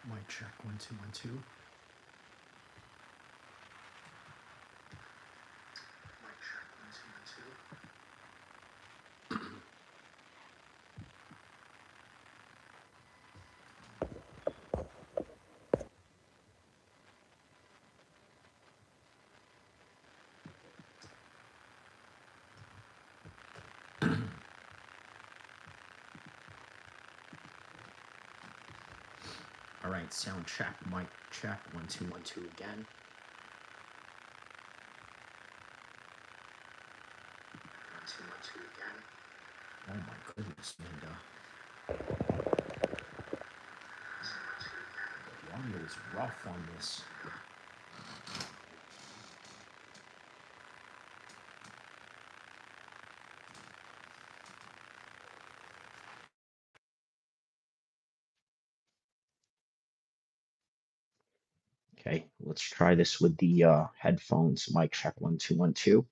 Mic check 1 2 1 2. Mic check 1 2 1 2. All right, sound check, mic check 1 2 1 2 again. 1 2 1 2 again. Oh my goodness, Linda. The audio is rough on this. Okay, let's try this with the headphones. Mic check 1 2 1 2.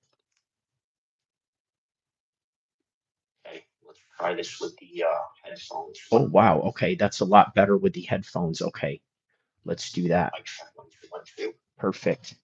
Okay, let's try this with the headphones. Oh wow, okay, that's a lot better with the headphones. Okay, let's do that. Mic check 1 2 1 2. Perfect.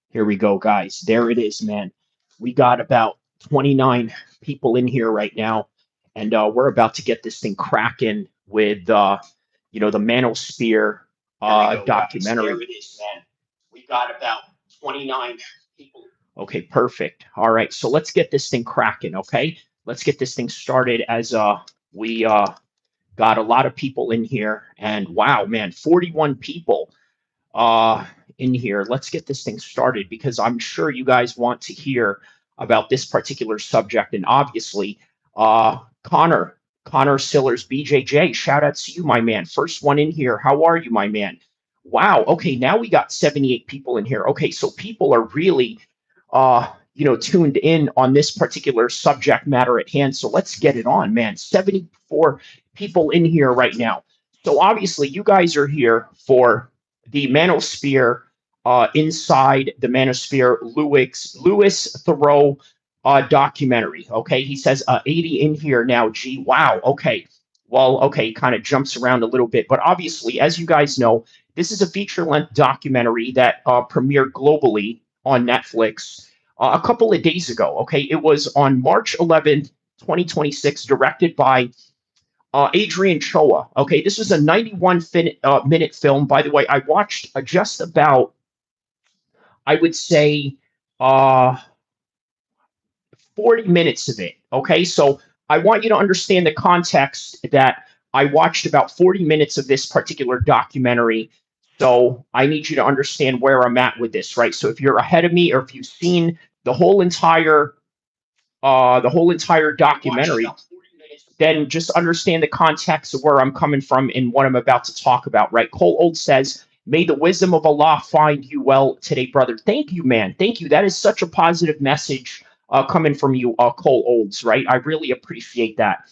Here we go, guys. There it is, man. We got about 29 people in here right now, and we're about to get this thing cracking with, the Manosphere documentary. There it is, man. We got about 29 people. Okay, perfect. All right, so let's get this thing cracking, okay? Let's get this thing started as we got a lot of people in here, and wow, man, 41 people uh, in here. Let's get this thing started because I'm sure you guys want to hear about this particular subject. And obviously, Connor Sillers, BJJ, shout out to you, my man. First one in here. How are you, my man? Wow. Okay, now we got 78 people in here. Okay, so people are really, tuned in on this particular subject matter at hand. So let's get it on, man. 74 people in here right now. So obviously, you guys are here for the Manosphere, inside the Manosphere Lewis Theroux documentary. Okay, he says 80 in here now. Gee, wow. Okay, well, okay, kind of jumps around a little bit, but obviously, as you guys know, this is a feature-length documentary that premiered globally on Netflix a couple of days ago. Okay, it was on March 11th, 2026, directed by Adrian Choa. Okay, this was a 91-minute film. By the way, I watched just about, I would say, uh, 40 minutes of it. Okay, so I want you to understand the context that I watched about 40 minutes of this particular documentary. So I need you to understand where I'm at with this, right? So if you're ahead of me, or if you've seen the whole entire documentary, then just understand the context of where I'm coming from and what I'm about to talk about, right? Cole Old says, "May the wisdom of Allah find you well today, brother." Thank you, man. Thank you. That is such a positive message coming from you, Cole Olds, right? I really appreciate that.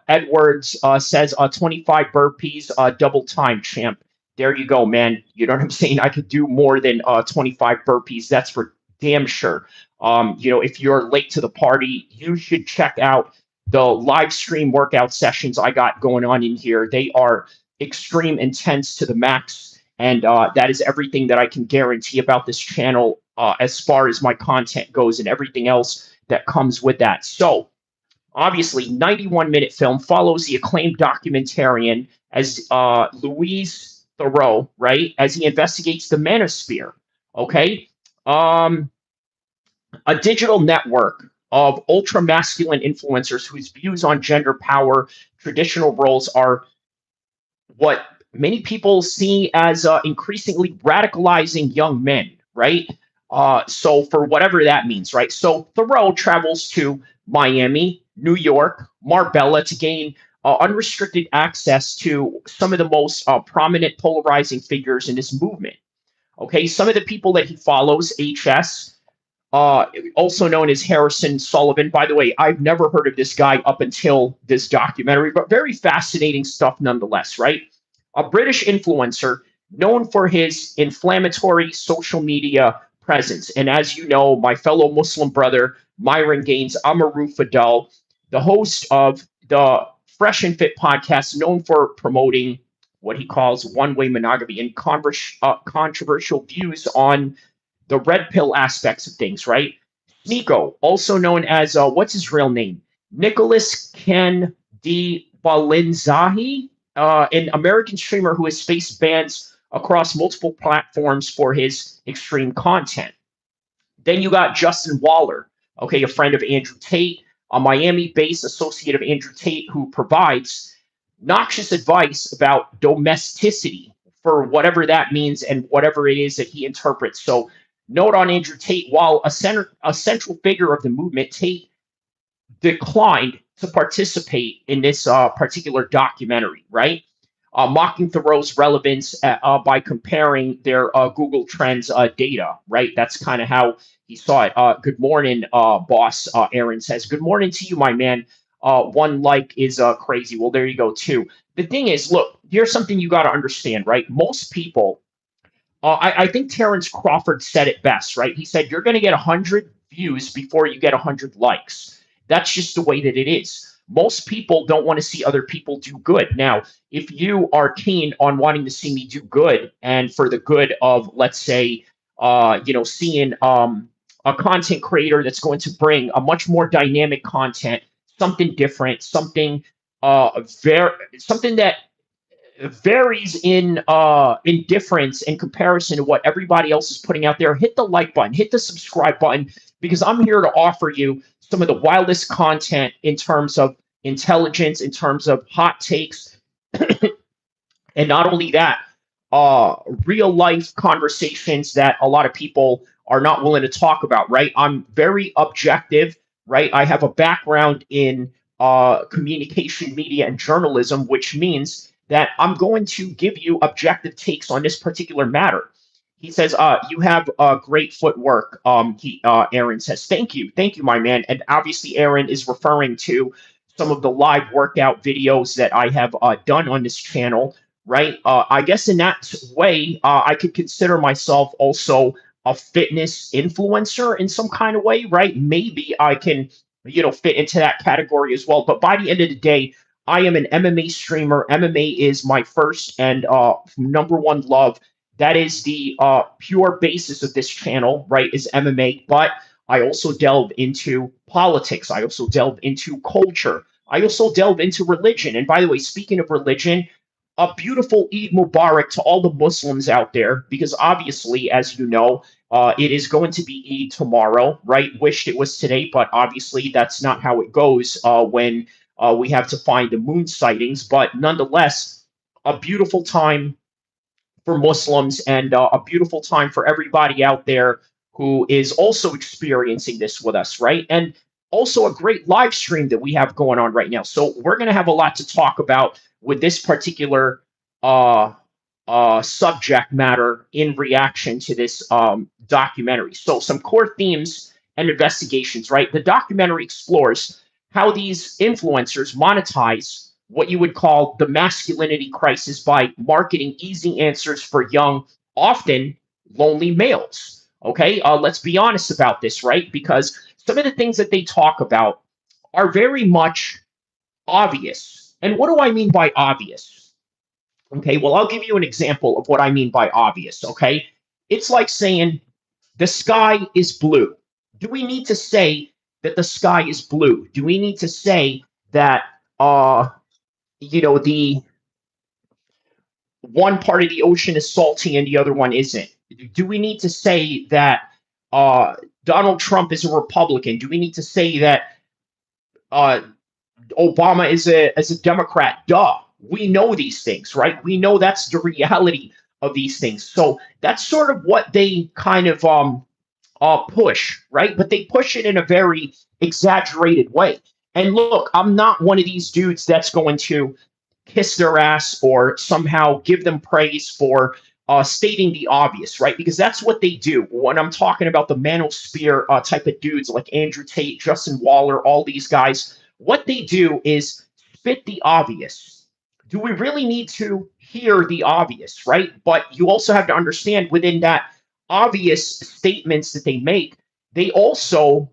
Edwards says 25 burpees, double time, champ. There you go, man. You know what I'm saying? I could do more than 25 burpees. That's for damn sure. If you're late to the party, you should check out the live stream workout sessions I got going on in here, they are extreme intense to the max. And that is everything that I can guarantee about this channel as far as my content goes and everything else that comes with that. So, obviously, 91-minute film follows the acclaimed documentarian as Louise Theroux, right, as he investigates the Manosphere. Okay, um, a digital network of ultra masculine influencers whose views on gender, power, traditional roles are what many people see as increasingly radicalizing young men, right? So for whatever that means, right? So Thoreau travels to Miami, New York, Marbella to gain unrestricted access to some of the most prominent polarizing figures in this movement. Okay, some of the people that he follows, HS, uh, also known as Harrison Sullivan. By the way, I've never heard of this guy up until this documentary, but very fascinating stuff nonetheless, right? A British influencer known for his inflammatory social media presence. And as you know, my fellow Muslim brother, Myron Gaines, Amaru Fadel, the host of the Fresh and Fit podcast, known for promoting what he calls one-way monogamy and controversial views on the red pill aspects of things, right? Nico, also known as what's his real name? Nicholas Ken D. Balinzahi, an American streamer who has faced bans across multiple platforms for his extreme content. Then you got Justin Waller, okay, a friend of Andrew Tate, a Miami based associate of Andrew Tate who provides noxious advice about domesticity for whatever that means and whatever it is that he interprets. So, note on Andrew Tate, while a central figure of the movement, Tate declined to participate in this particular documentary, right? Mocking Thoreau's relevance by comparing their Google Trends data, right? That's kind of how he saw it. Good morning, boss. Aaron says, "Good morning to you, my man. One like is crazy." Well, there you go, too. The thing is, look, here's something you got to understand, right? Most people, I think Terrence Crawford said it best, right? He said, "You're going to get 100 views before you get 100 likes." That's just the way that it is. Most people don't want to see other people do good. Now, if you are keen on wanting to see me do good and for the good of, let's say, seeing a content creator that's going to bring a much more dynamic content, something different, something that varies in difference in comparison to what everybody else is putting out there, hit the like button, hit the subscribe button, because I'm here to offer you some of the wildest content in terms of intelligence, in terms of hot takes, and not only that, real life conversations that a lot of people are not willing to talk about, right? I'm very objective, right? I have a background in communication, media, and journalism, which means that I'm going to give you objective takes on this particular matter. He says, "You have great footwork." Aaron says, thank you, my man." And obviously, Aaron is referring to some of the live workout videos that I have done on this channel, right? I guess in that way, I could consider myself also a fitness influencer in some kind of way, right? Maybe I can, fit into that category as well. But by the end of the day, I am an MMA streamer. MMA is my first and number one love. That is the pure basis of this channel, right? Is MMA. But I also delve into politics. I also delve into culture. I also delve into religion. And by the way, speaking of religion, a beautiful Eid Mubarak to all the Muslims out there, because obviously, as you know, it is going to be Eid tomorrow, right? Wished it was today, but obviously that's not how it goes when we have to find the moon sightings. But nonetheless, a beautiful time for Muslims and a beautiful time for everybody out there who is also experiencing this with us, right? And also a great live stream that we have going on right now. So we're going to have a lot to talk about with this particular uh, subject matter in reaction to this documentary. So some core themes and investigations, right? The documentary explores how these influencers monetize what you would call the masculinity crisis by marketing easy answers for young, often lonely males. Okay, let's be honest about this, right? Because some of the things that they talk about are very much obvious. And what do I mean by obvious? Okay, well, I'll give you an example of what I mean by obvious. Okay, it's like saying the sky is blue. Do we need to say that the sky is blue? Do we need to say that the one part of the ocean is salty and the other one isn't? Do we need to say that uh, Donald Trump is a Republican? Do we need to say that uh, Obama is a Democrat? Duh. We know these things, right? We know that's the reality of these things. So that's sort of what they kind of push, right? But they push it in a very exaggerated way. And look, I'm not one of these dudes that's going to kiss their ass or somehow give them praise for stating the obvious, right? Because that's what they do. When I'm talking about the Manosphere type of dudes like Andrew Tate, Justin Waller, all these guys, what they do is spit the obvious. Do we really need to hear the obvious, right? But you also have to understand within that obvious statements that they make, they also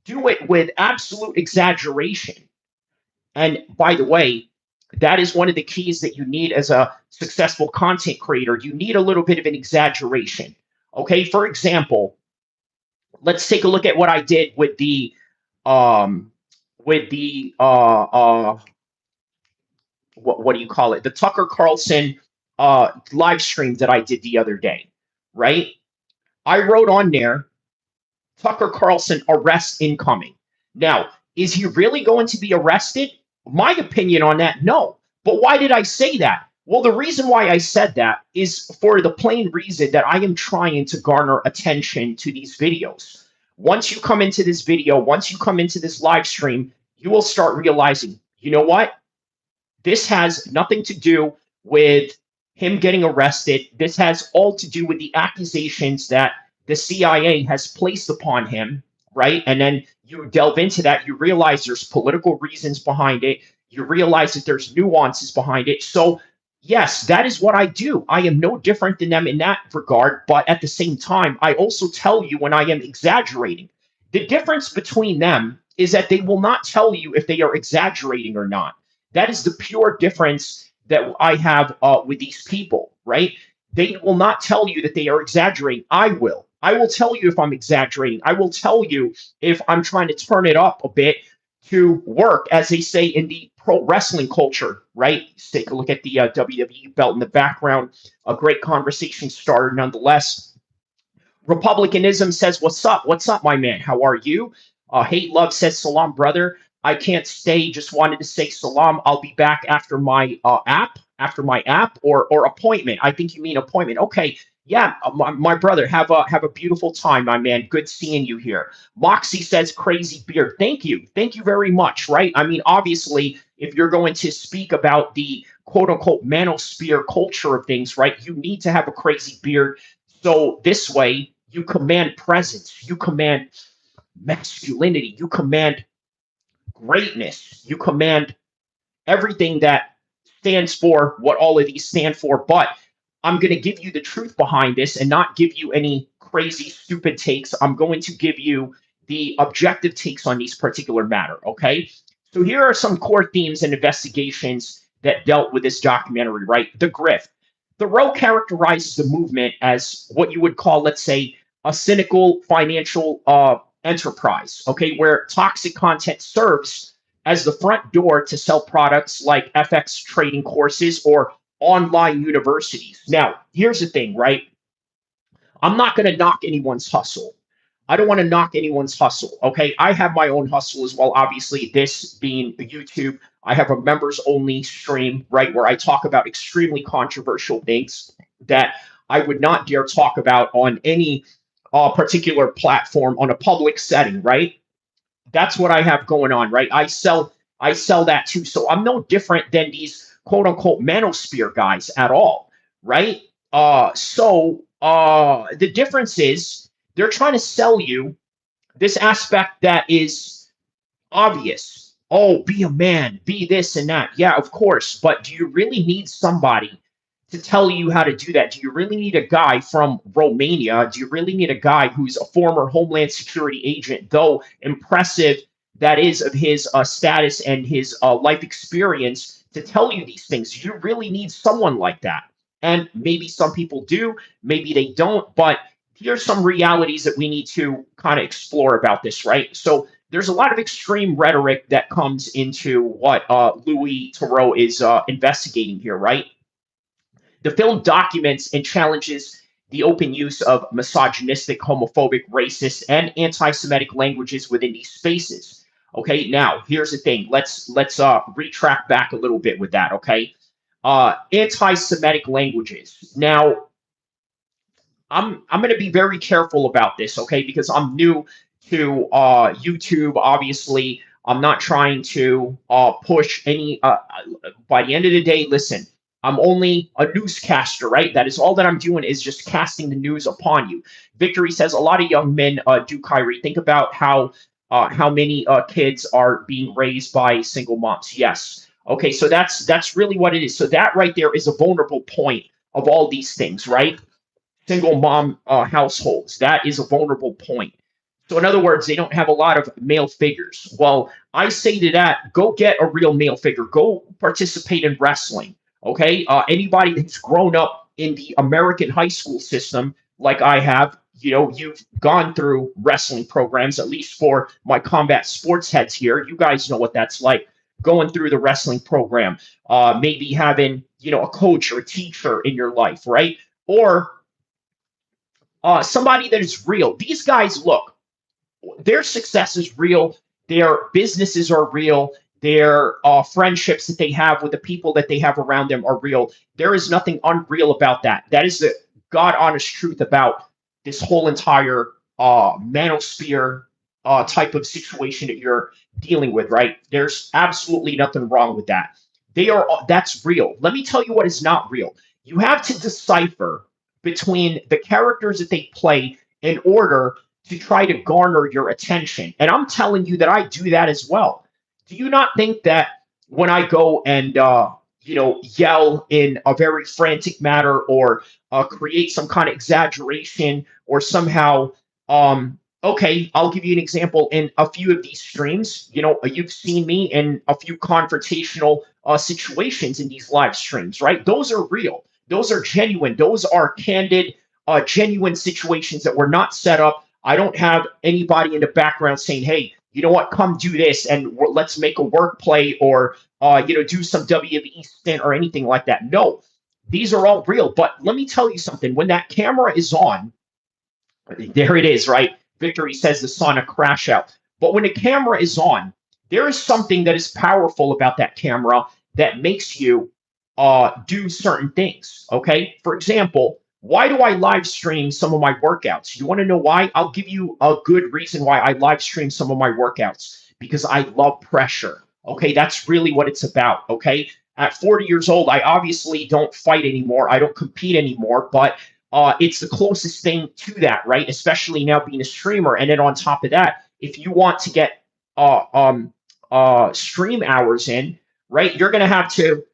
do it with absolute exaggeration. And by the way, that is one of the keys that you need as a successful content creator. You need a little bit of an exaggeration. Okay, for example, let's take a look at what I did um with the what do you call it? The Tucker Carlson live stream that I did the other day, right? I wrote on there Tucker Carlson arrest incoming. Now, is he really going to be arrested? My opinion on that, no. But why did I say that? Well, the reason why I said that is for the plain reason that I am trying to garner attention to these videos. Once you come into this video, once you come into this live stream, you will start realizing, you know what? This has nothing to do with him getting arrested. This has all to do with the accusations that the CIA has placed upon him, right? And then you delve into that, you realize there's political reasons behind it. You realize that there's nuances behind it. So, yes, that is what I do. I am no different than them in that regard. But at the same time, I also tell you when I am exaggerating. The difference between them is that they will not tell you if they are exaggerating or not. That is the pure difference that I have with these people, right? They will not tell you that they are exaggerating. I will. I will tell you if I'm exaggerating. I will tell you if I'm trying to turn it up a bit to work, as they say in the pro wrestling culture, right? Let's take a look at the WWE belt in the background. A great conversation starter nonetheless. Republicanism says, "What's up? What's up, my man? How are you?" Hate Love says, "Salam, brother. I can't stay. Just wanted to say salam. I'll be back after my app or appointment. I think you mean appointment. Okay, yeah, my brother. Have a beautiful time, my man. Good seeing you here." Moxie says, "Crazy beard." Thank you very much. Right? I mean, obviously, if you're going to speak about the quote unquote manosphere culture of things, right, you need to have a crazy beard. So this way, you command presence, you command masculinity, you command greatness, you command everything that stands for what all of these stand for. But I'm going to give you the truth behind this and not give you any crazy, stupid takes. I'm going to give you the objective takes on these particular matter. Okay. So here are some core themes and investigations that dealt with this documentary, right? The grift. Theroux characterizes the movement as what you would call, let's say, a cynical financial enterprise, okay, where toxic content serves as the front door to sell products like FX trading courses or online universities. Now, here's the thing, right? I'm not going to knock anyone's hustle. I don't want to knock anyone's hustle. Okay. I have my own hustle as well. Obviously, this being YouTube, I have a members only stream, right, where I talk about extremely controversial things that I would not dare talk about on any particular platform on a public setting, right? That's what I have going on, right? I sell that too. So I'm no different than these quote unquote manosphere guys at all, right? The difference is they're trying to sell you this aspect that is obvious. Oh, be a man, be this and that. Yeah, of course. But do you really need somebody to tell you how to do that? Do you really need a guy from Romania? Do you really need a guy who's a former Homeland Security agent, though impressive that is of his status and his life experience to tell you these things. You really need someone like that. And maybe some people do, maybe they don't, but here's some realities that we need to kind of explore about this, right? So there's a lot of extreme rhetoric that comes into what Louis Theroux is investigating here, right? The film documents and challenges the open use of misogynistic, homophobic, racist, and anti-Semitic languages within these spaces. Okay, now here's the thing. Let's retract back a little bit with that. Okay, anti-Semitic languages. Now, I'm going to be very careful about this, okay? Because I'm new to YouTube. Obviously, I'm not trying to push any. By the end of the day, listen, I'm only a newscaster, right? That is all that I'm doing is just casting the news upon you. Victory says a lot of young men do Kyrie. Think about how many kids are being raised by single moms. Yes. Okay, so that's really what it is. So that right there is a vulnerable point of all these things, right? Single mom households. That is a vulnerable point. So, in other words, they don't have a lot of male figures. Well, I say to that, go get a real male figure. Go participate in wrestling. Okay. Anybody that's grown up in the American high school system, like I have, you've gone through wrestling programs, at least for my combat sports heads here. You guys know what that's like going through the wrestling program, maybe having, a coach or a teacher in your life, right? Or somebody that is real. These guys, look, their success is real. Their businesses are real. Their friendships that they have with the people that they have around them are real. There is nothing unreal about that. That is the God honest truth about this whole entire manosphere type of situation that you're dealing with, right? There's absolutely nothing wrong with that. That's real. Let me tell you what is not real. You have to decipher between the characters that they play in order to try to garner your attention. And I'm telling you that I do that as well. Do you not think that when I go and yell in a very frantic manner or create some kind of exaggeration or somehow okay, I'll give you an example in a few of these streams. You've seen me in a few confrontational situations in these live streams, right? Those are real. Those are genuine. Those are candid, genuine situations that were not set up. I don't have anybody in the background saying, "Hey, you know what? Come do this and let's make a work play or do some WWE stint or anything like that." No, these are all real. But let me tell you something. When that camera is on, there it is, right? Victory says the sauna crash out. But when the camera is on, there is something that is powerful about that camera that makes you do certain things. Okay. For example, why do I live stream some of my workouts? You want to know why? I'll give you a good reason why I live stream some of my workouts because I love pressure. Okay. That's really what it's about. Okay. At 40 years old, I obviously don't fight anymore. I don't compete anymore, but it's the closest thing to that, right? Especially now being a streamer. And then on top of that, if you want to get stream hours in, right, you're going to have to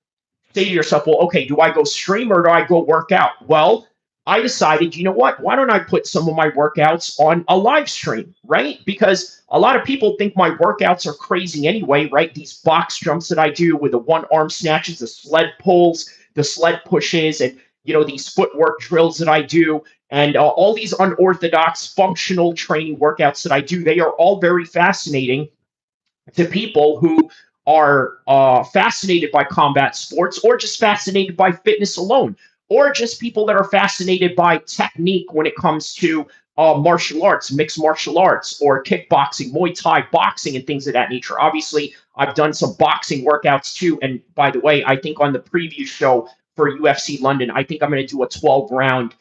say to yourself, well, okay, do I go stream or do I go work out? Well, I decided, you know what? Why don't I put some of my workouts on a live stream, right? Because a lot of people think my workouts are crazy anyway, right? These box jumps that I do with the one arm snatches, the sled pulls, the sled pushes, and these footwork drills that I do, and all these unorthodox functional training workouts that I do. They are all very fascinating to people who are fascinated by combat sports or just fascinated by fitness alone, or just people that are fascinated by technique when it comes to martial arts, mixed martial arts, or kickboxing, Muay Thai, boxing, and things of that nature. Obviously, I've done some boxing workouts too. And by the way, I think on the preview show for UFC London, I think I'm going to do a 12-round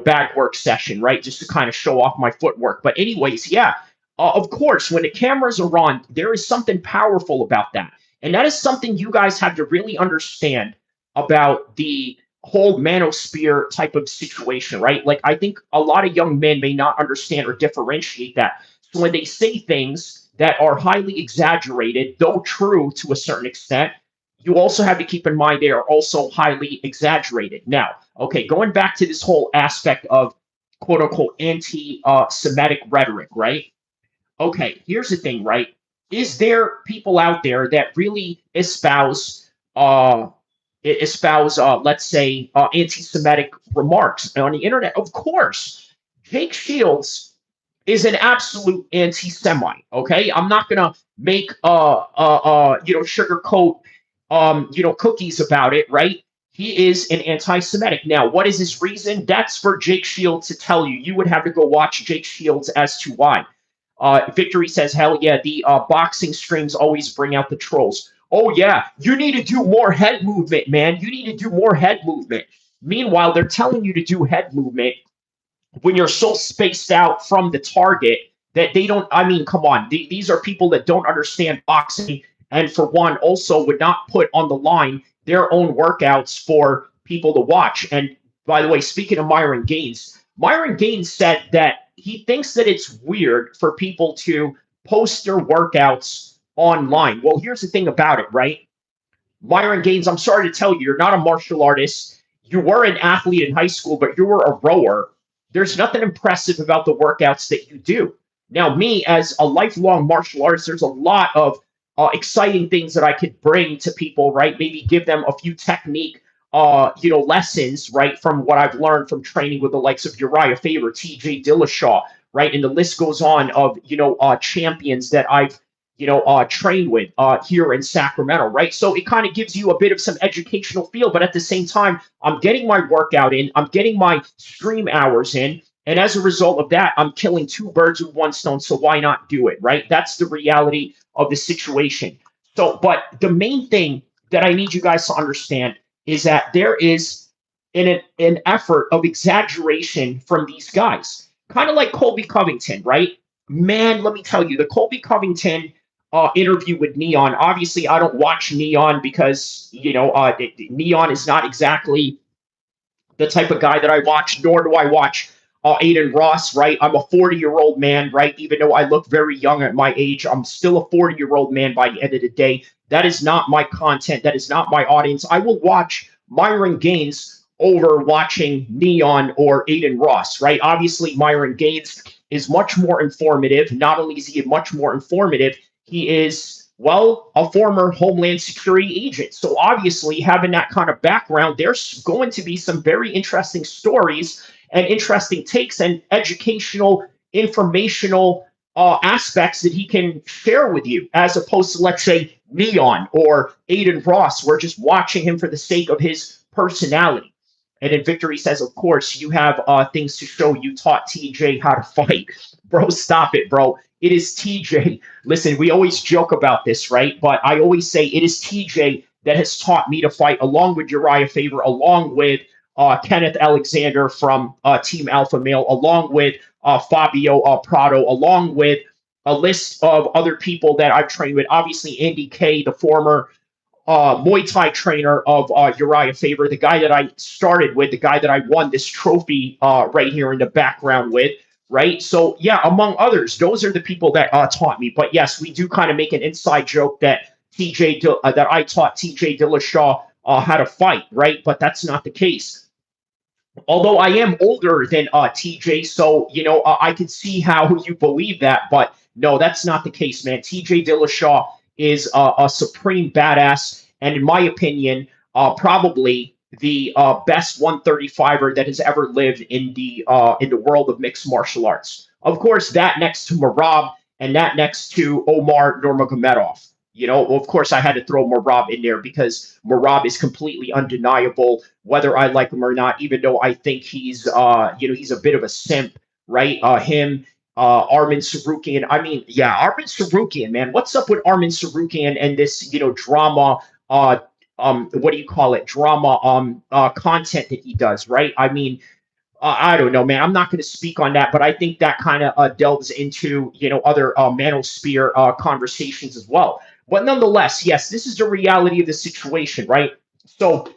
bag work session, right? Just to kind of show off my footwork. But anyways, yeah, of course, when the cameras are on, there is something powerful about that. And that is something you guys have to really understand about the whole manosphere type of situation, right? Like, I think a lot of young men may not understand or differentiate that. So when they say things that are highly exaggerated, though true to a certain extent, you also have to keep in mind they are also highly exaggerated. Now, okay, going back to this whole aspect of quote unquote anti Semitic rhetoric, right? Okay, here's the thing, right? Is there people out there that really uh espouse let's say anti-Semitic remarks on the internet? Of course. Jake Shields is an absolute anti-Semite. Okay, I'm not gonna make sugarcoat cookies about it, right? He is an anti-Semitic. Now, what is his reason? That's for Jake Shields to tell you. You would have to go watch Jake Shields as to why. Victory says, hell yeah, the boxing streams always bring out the trolls. Oh yeah, you need to do more head movement, man. You need to do more head movement. Meanwhile, they're telling you to do head movement when you're so spaced out from the target that they don't. I mean, come on. These are people that don't understand boxing, and for one, also would not put on the line their own workouts for people to watch. And by the way, speaking of Myron Gaines said that he thinks that it's weird for people to post their workouts online. Well, here's the thing about it, right? Myron Gaines, I'm sorry to tell you, you're not a martial artist. You were an athlete in high school, but you were a rower. There's nothing impressive about the workouts that you do. Now, me as a lifelong martial artist, there's a lot of exciting things that I could bring to people, right? Maybe give them a few technique, lessons, right, from what I've learned from training with the likes of Uriah Faber, T.J. Dillashaw, right, and the list goes on of champions that I've trained with here in Sacramento, right? So it kind of gives you a bit of some educational feel, but at the same time, I'm getting my workout in, I'm getting my stream hours in, and as a result of that, I'm killing two birds with one stone. So why not do it, right? That's the reality of the situation. So, but the main thing that I need you guys to understand is that there is an effort of exaggeration from these guys, kind of like Colby Covington, right? Man, let me tell you, the Colby Covington interview with Neon. Obviously, I don't watch Neon because Neon is not exactly the type of guy that I watch, nor do I watch Aiden Ross, right? I'm a 40-year-old man, right? Even though I look very young at my age, I'm still a 40-year-old man by the end of the day. That is not my content. That is not my audience. I will watch Myron Gaines over watching Neon or Aiden Ross, right? Obviously, Myron Gaines is much more informative. Not only is he much more informative, he is, well, a former Homeland Security agent. So obviously, having that kind of background, there's going to be some very interesting stories and interesting takes and educational, informational aspects that he can share with you, as opposed to, let's say, Neon or Aiden Ross. We're just watching him for the sake of his personality. And then Victory says, of course, you have things to show. You taught TJ how to fight. Bro, stop it, bro. It is TJ. Listen, we always joke about this, right? But I always say it is TJ that has taught me to fight, along with Uriah Faber, along with Kenneth Alexander from Team Alpha Male, along with Fabio Prado, along with a list of other people that I've trained with. Obviously, Andy K, the former Muay Thai trainer of Uriah Faber, the guy that I started with, the guy that I won this trophy right here in the background with, right? So, yeah, among others, those are the people that taught me. But yes, we do kind of make an inside joke that that I taught TJ Dillashaw how to fight, right? But that's not the case. Although I am older than TJ, so I can see how you believe that, but no, that's not the case, man. TJ Dillashaw is a supreme badass, and in my opinion, probably the best 135er that has ever lived in the world of mixed martial arts. Of course, that next to Marab and that next to Omar Nurmagomedov. Of course, I had to throw Marab in there because Marab is completely undeniable, whether I like him or not. Even though I think he's a bit of a simp, right? Him, Armin Sarukian. I mean, yeah, Armin Sarukian, man. What's up with Armin Sarukian and this, drama? What do you call it? Drama, content that he does, right? I mean, I don't know, man. I'm not going to speak on that, but I think that kind of delves into other Manosphere conversations as well. But nonetheless, yes, this is the reality of the situation, right? So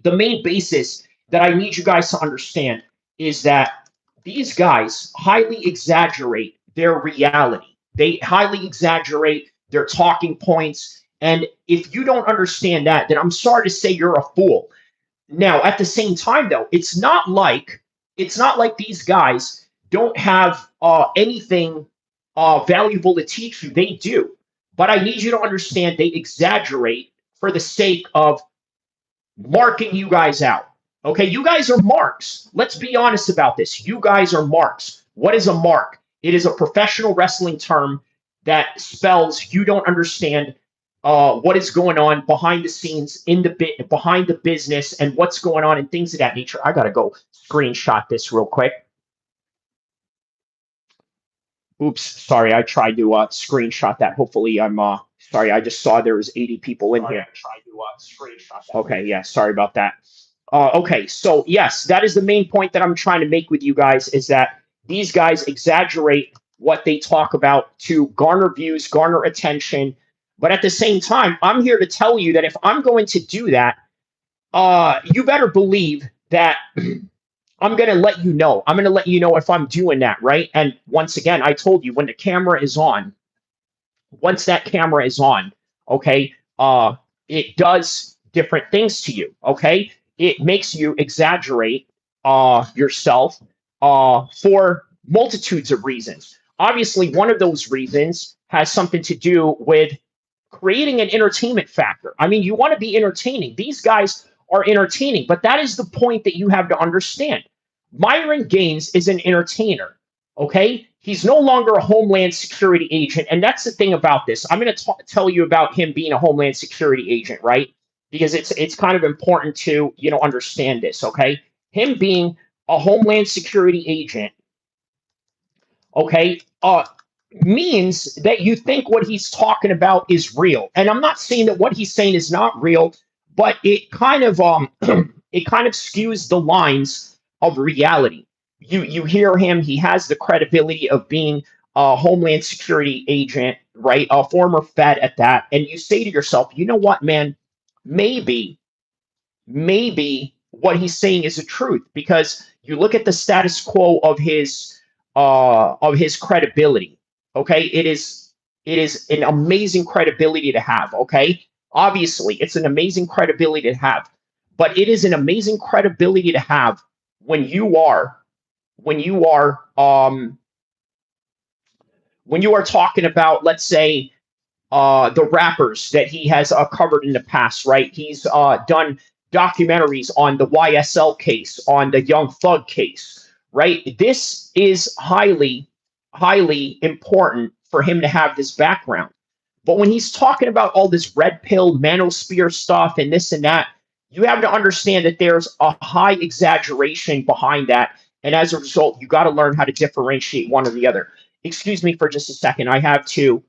the main basis that I need you guys to understand is that these guys highly exaggerate their reality. They highly exaggerate their talking points. And if you don't understand that, then I'm sorry to say you're a fool. Now, at the same time, though, it's not like these guys don't have anything valuable to teach you. They do. But I need you to understand they exaggerate for the sake of marking you guys out. Okay, you guys are marks. Let's be honest about this. You guys are marks. What is a mark? It is a professional wrestling term that spells you don't understand what is going on behind the scenes in the bit behind the business and what's going on and things of that nature. I gotta go screenshot this real quick. Oops, sorry, I tried to screenshot that. Hopefully, I'm sorry. I just saw there was 80 people in here. I tried to screenshot that. Okay, yeah, sorry about that. Okay, so yes, that is the main point that I'm trying to make with you guys is that these guys exaggerate what they talk about to garner views, garner attention. But at the same time, I'm here to tell you that if I'm going to do that, you better believe that I'm going to let you know. I'm going to let you know if I'm doing that, right? And once again, I told you when the camera is on, once that camera is on, okay, it does different things to you, okay? It makes you exaggerate yourself for multitudes of reasons. Obviously, one of those reasons has something to do with creating an entertainment factor. I mean, you want to be entertaining. These guys are entertaining, but that is the point that you have to understand. Myron Gaines is an entertainer, okay? He's no longer a Homeland Security agent, and that's the thing about this. I'm going to tell you about him being a Homeland Security agent, right? Because it's kind of important to, understand this, okay? Him being a Homeland Security agent, okay, means that you think what he's talking about is real. And I'm not saying that what he's saying is not real, but it kind of it kind of skews the lines of reality. You hear him, he has the credibility of being a Homeland Security agent, right? A former Fed at that. And you say to yourself, you know what, man, maybe what he's saying is the truth because you look at the status quo of his credibility. Okay, it is an amazing credibility to have. Okay, obviously it's an amazing credibility to have, but it is an amazing credibility to have when you are when you are um when you are talking about, let's say, the rappers that he has covered in the past, right? He's done documentaries on the YSL case, on the Young Thug case, right? This is highly important for him to have this background. But when he's talking about all this red pill, manosphere stuff and this and that, you have to understand that there's a high exaggeration behind that. And as a result, you got to learn how to differentiate one or the other. Excuse me for just a second. I have to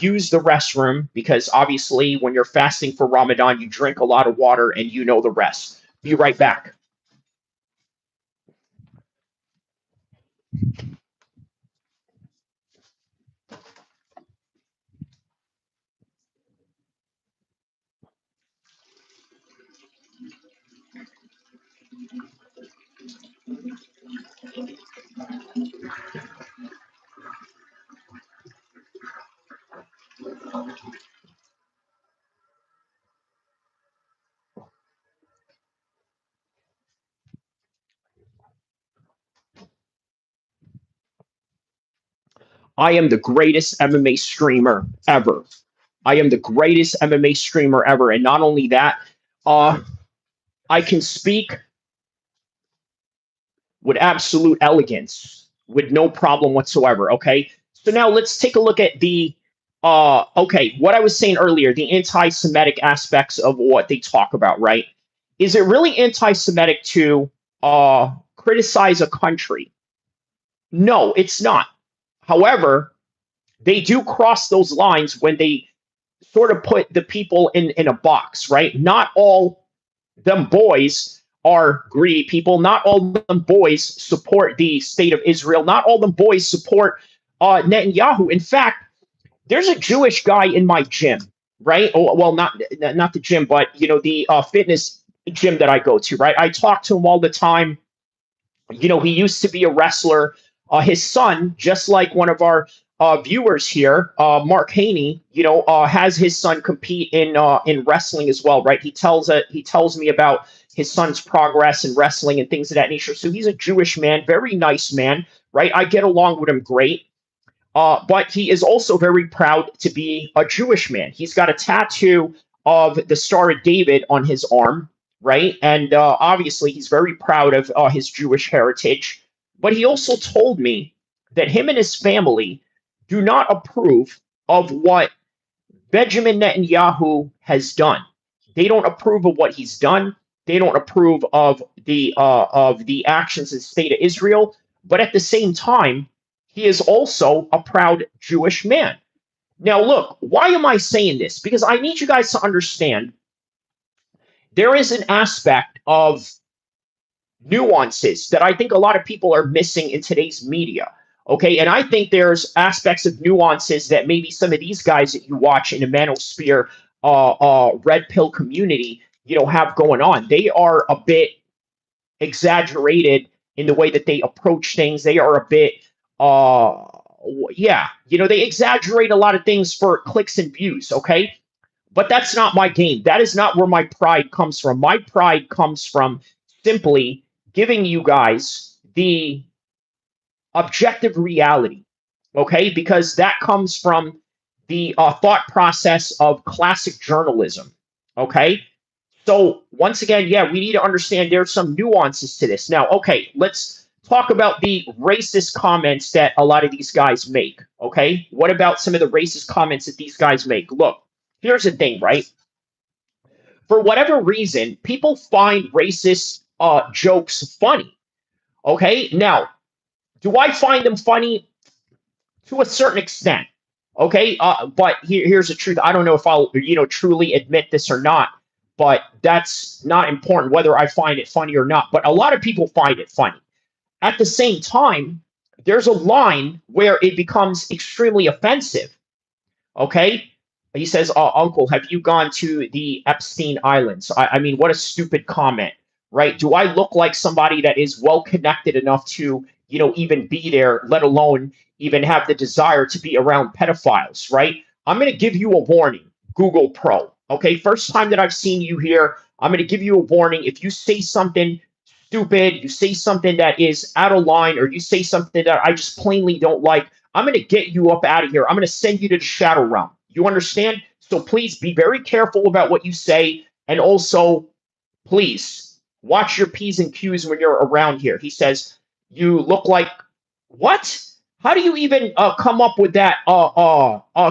use the restroom because obviously when you're fasting for Ramadan, you drink a lot of water and you know the rest. Be right back. I am the greatest MMA streamer ever. I am the greatest MMA streamer ever. And not only that, uh, I can speak with absolute elegance, with no problem whatsoever. Okay. So now let's take a look at okay, what I was saying earlier, the anti Semitic aspects of what they talk about, right? Is it really anti Semitic to criticize a country? No, it's not. However, they do cross those lines when they sort of put the people in a box, right? Not all them boys are greedy people. Not all them boys support the state of Israel. Not all them boys support Netanyahu. In fact, there's a Jewish guy in my gym, right? Oh, well, not the gym, but the fitness gym that I go to, right? I talk to him all the time. He used to be a wrestler. His son, just like one of our viewers here, Mark Haney, has his son compete in wrestling as well, right? He tells me about his son's progress in wrestling and things of that nature. So he's a Jewish man, very nice man, right? I get along with him great. but he is also very proud to be a Jewish man. He's got a tattoo of the Star of David on his arm, right? And obviously, he's very proud of his Jewish heritage. But he also told me that him and his family do not approve of what Benjamin Netanyahu has done. They don't approve of what he's done. They don't approve of the actions of the state of Israel. But at the same time, he is also a proud Jewish man. Now, look, why am I saying this? Because I need you guys to understand there is an aspect of nuances that I think a lot of people are missing in today's media. Okay, and I think there's aspects of nuances that maybe some of these guys that you watch in the Manosphere red pill community, have going on. They are a bit exaggerated in the way that they approach things. They are a bit, yeah, they exaggerate a lot of things for clicks and views. Okay, but that's not my game. That is not where my pride comes from. My pride comes from simply giving you guys the objective reality, okay? Because that comes from the thought process of classic journalism, okay? So once again, yeah, we need to understand there's some nuances to this. Now, okay, let's talk about the racist comments that a lot of these guys make, okay? What about some of the racist comments that these guys make? Look, here's the thing, right? For whatever reason, people find racist jokes funny, okay? Now, do I find them funny? To a certain extent, okay? But here's the truth. I don't know if I'll, truly admit this or not, but that's not important whether I find it funny or not. But a lot of people find it funny. At the same time, there's a line where it becomes extremely offensive, okay? He says, Uncle, have you gone to the Epstein Islands? I mean, what a stupid comment, right? Do I look like somebody that is well connected enough to, even be there, let alone even have the desire to be around pedophiles, right? I'm going to give you a warning, Google Pro. Okay, first time that I've seen you here, I'm going to give you a warning. If you say something stupid, you say something that is out of line, or you say something that I just plainly don't like, I'm going to get you up out of here. I'm going to send you to the shadow realm. You understand? So please be very careful about what you say. And also, please watch your P's and Q's when you're around here. He says, you look like what? How do you even come up with that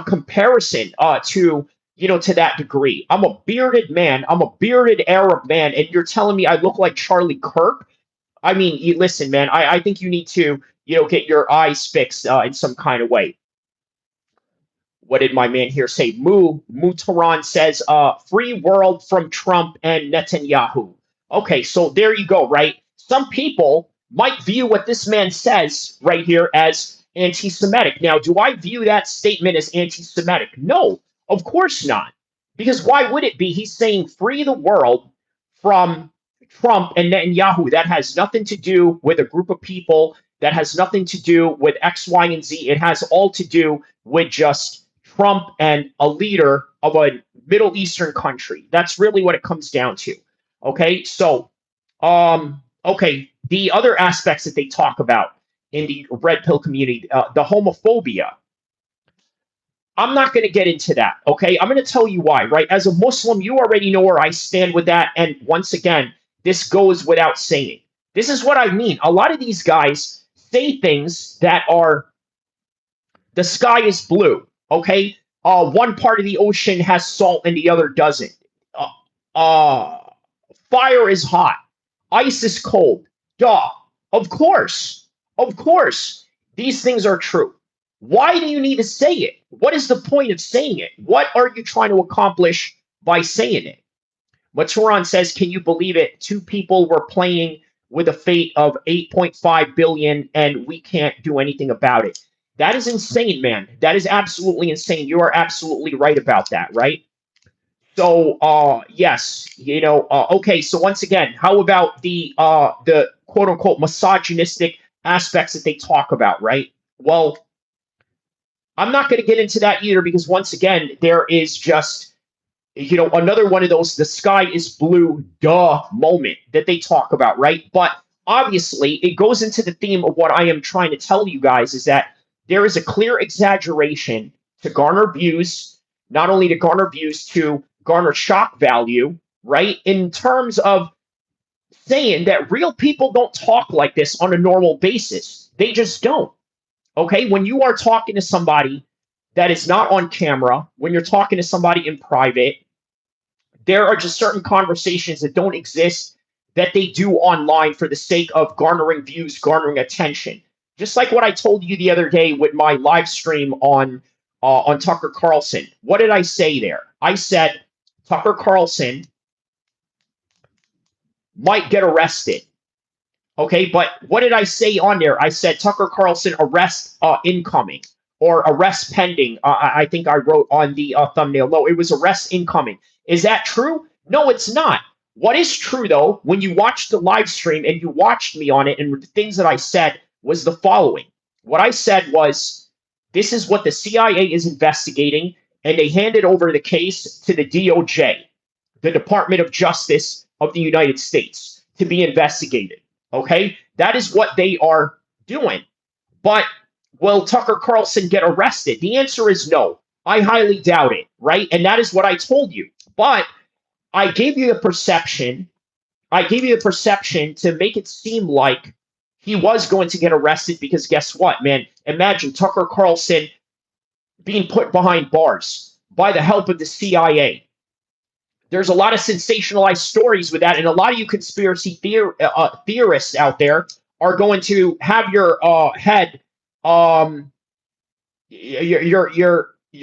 comparison to that degree? I'm a bearded man. I'm a bearded Arab man, and you're telling me I look like Charlie Kirk? I mean, listen, man. I think you need to get your eyes fixed in some kind of way. What did my man here say? Tehran says, free world from Trump and Netanyahu. Okay, so there you go, right? Some people might view what this man says right here as anti-Semitic. Now, do I view that statement as anti-Semitic? No, of course not. Because why would it be? He's saying free the world from Trump and Netanyahu. That has nothing to do with a group of people. That has nothing to do with X, Y, and Z. It has all to do with just Trump and a leader of a Middle Eastern country. That's really what it comes down to. Okay, so, okay, the other aspects that they talk about in the red pill community, the homophobia. I'm not going to get into that, okay? I'm going to tell you why, right? As a Muslim, you already know where I stand with that. And once again, this goes without saying. This is what I mean. A lot of these guys say things that are, the sky is blue, okay? One part of the ocean has salt and the other doesn't. Fire is hot. Ice is cold. Duh. Of course. Of course. These things are true. Why do you need to say it? What is the point of saying it? What are you trying to accomplish by saying it? Maturan says, can you believe it? Two people were playing with a fate of 8.5 billion and we can't do anything about it. That is insane, man. That is absolutely insane. You are absolutely right about that, right? So, yes, okay. So once again, how about the quote unquote misogynistic aspects that they talk about, right? Well, I'm not going to get into that either because once again, there is just, another one of those, the sky is blue, duh moment that they talk about, right? But obviously, it goes into the theme of what I am trying to tell you guys is that there is a clear exaggeration to garner views, not only to garner views, to garner shock value, right? In terms of saying that real people don't talk like this on a normal basis. They just don't. Okay? When you are talking to somebody that is not on camera, when you're talking to somebody in private, there are just certain conversations that don't exist that they do online for the sake of garnering views, garnering attention. Just like what I told you the other day with my live stream on Tucker Carlson. What did I say there? I said Tucker Carlson might get arrested. Okay, but what did I say on there? I said Tucker Carlson arrest incoming or arrest pending. I think I wrote on the thumbnail. No, it was arrest incoming. Is that true? No, it's not. What is true though, when you watched the live stream and you watched me on it, and the things that I said was the following. What I said was, this is what the CIA is investigating, and they handed over the case to the DOJ, the Department of Justice of the United States, to be investigated. Okay, that is what they are doing. But will Tucker Carlson get arrested? The answer is no. I highly doubt it, right? And that is what I told you. But I gave you the perception. I gave you the perception to make it seem like he was going to get arrested because guess what, man? Imagine Tucker Carlson being put behind bars by the help of the CIA. There's a lot of sensationalized stories with that, and a lot of you conspiracy theorists out there are going to have your head, your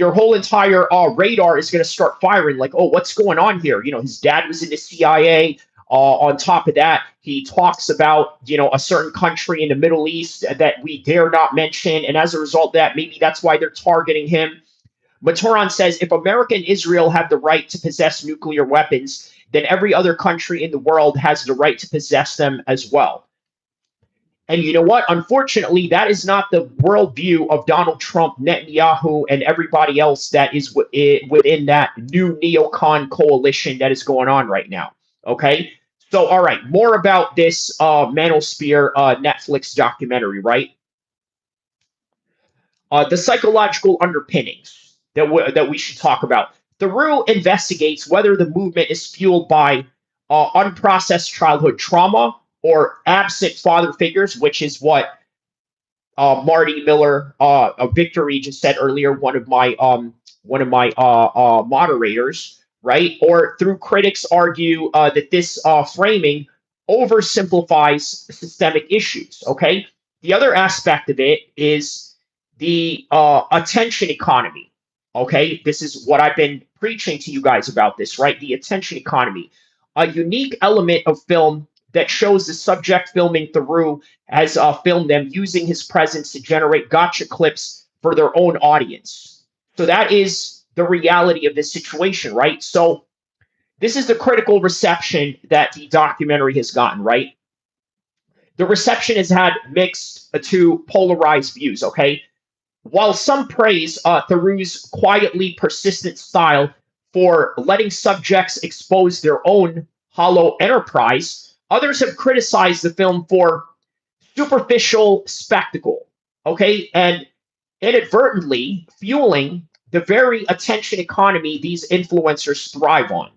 whole entire radar is going to start firing. Like, oh, what's going on here? You know, his dad was in the CIA. On top of that, he talks about a certain country in the Middle East that we dare not mention, and as a result of that, maybe that's why they're targeting him. Maturan says, if America and Israel have the right to possess nuclear weapons, then every other country in the world has the right to possess them as well. And you know what? Unfortunately, that is not the worldview of Donald Trump, Netanyahu, and everybody else that is within that new neocon coalition that is going on right now. Okay? So, all right, more about this Manosphere Netflix documentary, right? The psychological underpinnings that we should talk about. Theroux investigates whether the movement is fueled by unprocessed childhood trauma or absent father figures, which is what Marty Miller, Victory just said earlier, one of my moderators, right? Or through critics argue that this framing oversimplifies systemic issues. Okay, the other aspect of it is the attention economy. Okay, this is what I've been preaching to you guys about this, right? The attention economy, a unique element of film that shows the subject filming Theroux has filmed them using his presence to generate gotcha clips for their own audience. So that is the reality of this situation, right? So this is the critical reception that the documentary has gotten, right? The reception has had mixed to polarized views, okay? While some praise Theroux's quietly persistent style for letting subjects expose their own hollow enterprise, others have criticized the film for superficial spectacle, okay, and inadvertently fueling the very attention economy these influencers thrive on.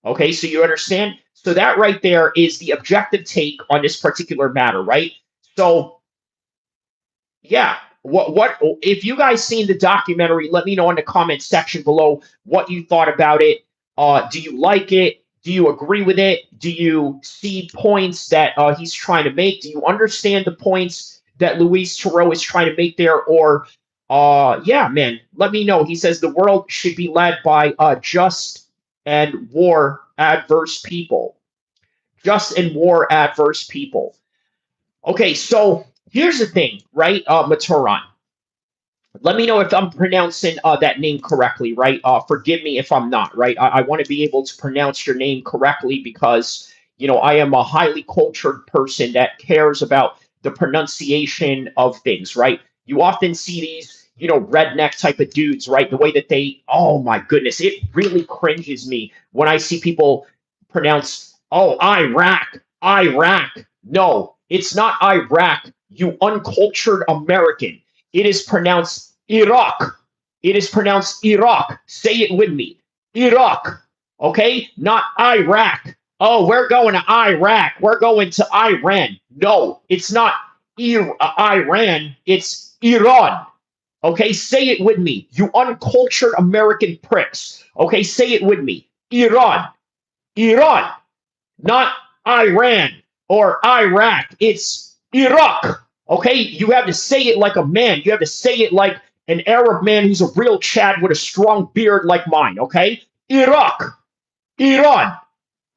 Okay, so you understand? So that right there is the objective take on this particular matter, right? So, yeah. What if you guys seen the documentary? Let me know in the comment section below what you thought about it. Do you like it? Do you agree with it? Do you see points that he's trying to make? Do you understand the points that Luis Theroux is trying to make there? Or, yeah, man, let me know. He says the world should be led by just and war adverse people. Just and war adverse people. Okay, so here's the thing, right, Maturan? Let me know if I'm pronouncing that name correctly, right? Forgive me if I'm not, right? I want to be able to pronounce your name correctly because, I am a highly cultured person that cares about the pronunciation of things, right? You often see these, redneck type of dudes, right? The way that they, oh my goodness, it really cringes me when I see people pronounce, oh, Iraq, Iraq. No, it's not Iraq, you uncultured American. It is pronounced Iraq. It is pronounced Iraq. Say it with me. Iraq. Okay? Not Iraq. Oh, we're going to Iraq. We're going to Iran. No, it's not Iran. It's Iran. Okay? Say it with me. You uncultured American pricks. Okay? Say it with me. Iran. Iran. Not Iran or Iraq. It's Iraq. Okay? You have to say it like a man. You have to say it like an Arab man who's a real Chad with a strong beard like mine. Okay? Iraq. Iran.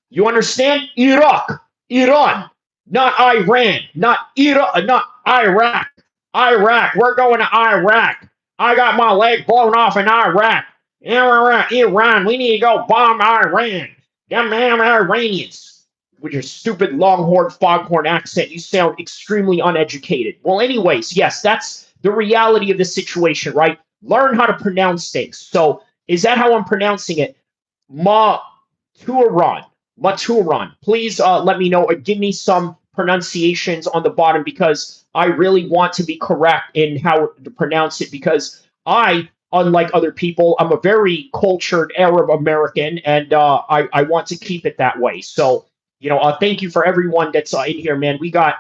You understand? Iraq. Iran. Not Iran. Not Iraq. Not Iraq. Iraq. We're going to Iraq. I got my leg blown off in Iraq. Iran. We need to go bomb Iran. Them Iranians. With your stupid longhorn foghorn accent, you sound extremely uneducated. Well, anyways, yes, that's the reality of the situation, right? Learn how to pronounce things. So, is that how I'm pronouncing it? Maturan. Maturan. Please let me know. Give me some pronunciations on the bottom because I really want to be correct in how to pronounce it because I, unlike other people, I'm a very cultured Arab American and I want to keep it that way. So, thank you for everyone that's in here, man. We got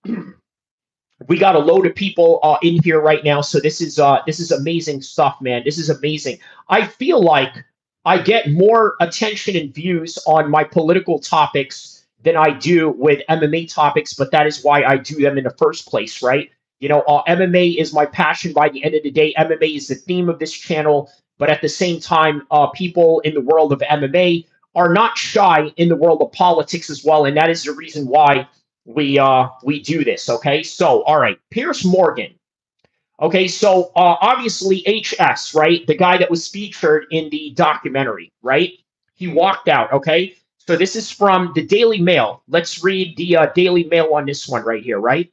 a load of people in here right now, so this is amazing stuff, man. This is amazing. I feel like I get more attention and views on my political topics than I do with MMA topics, but that is why I do them in the first place, right? MMA is my passion. By the end of the day, MMA is the theme of this channel, but at the same time, people in the world of MMA are not shy in the world of politics as well, and that is the reason why we do this. Okay, so all right, Piers Morgan. Okay, so obviously HS, right, the guy that was featured in the documentary, right? He walked out. Okay, so this is from the Daily Mail. Let's read the Daily Mail on this one right here, right?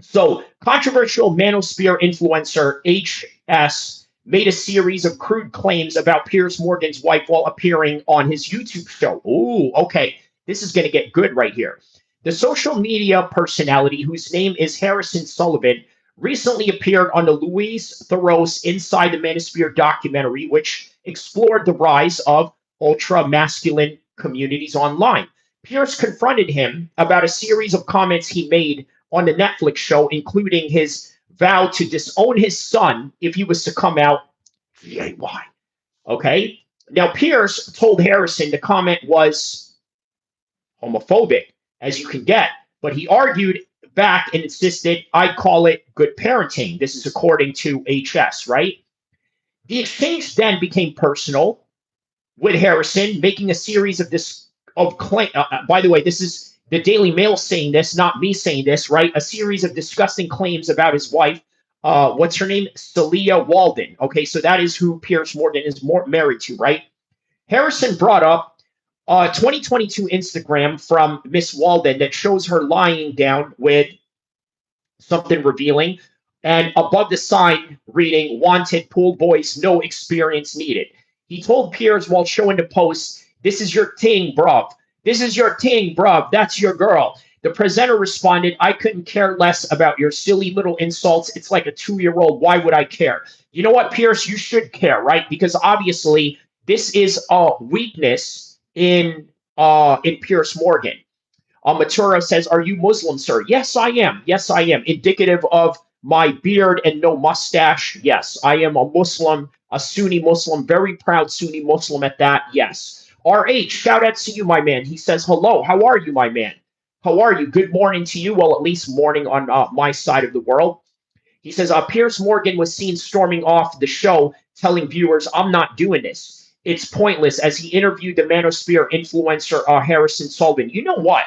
So controversial Manosphere influencer HS made a series of crude claims about Piers Morgan's wife while appearing on his YouTube show. Ooh, okay. This is going to get good right here. The social media personality, whose name is Harrison Sullivan, recently appeared on the Louise Theroux Inside the Manosphere documentary, which explored the rise of ultra-masculine communities online. Piers confronted him about a series of comments he made on the Netflix show, including his vow to disown his son if he was to come out gay. Okay? Now, Piers told Harrison the comment was homophobic, as you can get, but he argued back and insisted, I call it good parenting. This is according to HS, right? The exchange then became personal, with Harrison making a series of claims. By the way, this is the Daily Mail saying this, not me saying this, right? A series of disgusting claims about his wife. What's her name? Celia Walden. Okay, so that is who Piers Morgan is married to, right? Harrison brought up 2022 Instagram from Miss Walden that shows her lying down with something revealing, and above the sign reading, wanted pool boys, no experience needed. He told Piers while showing the post, this is your ting, bruv. This is your ting, bruv. That's your girl. The presenter responded, I couldn't care less about your silly little insults. It's like a 2-year-old. Why would I care? You know what, Piers? You should care, right? Because obviously this is a weakness in Piers Morgan. Matura says, are you Muslim, sir? Yes, I am. Yes, I am. Indicative of my beard and no mustache. Yes, I am a Muslim, a Sunni Muslim, very proud Sunni Muslim at that. Yes. RH, shout out to you, my man. He says, hello. How are you, my man? How are you? Good morning to you. Well, at least morning on my side of the world. He says, Piers Morgan was seen storming off the show, telling viewers, I'm not doing this. It's pointless, as he interviewed the Manosphere influencer Harrison Sullivan. You know what?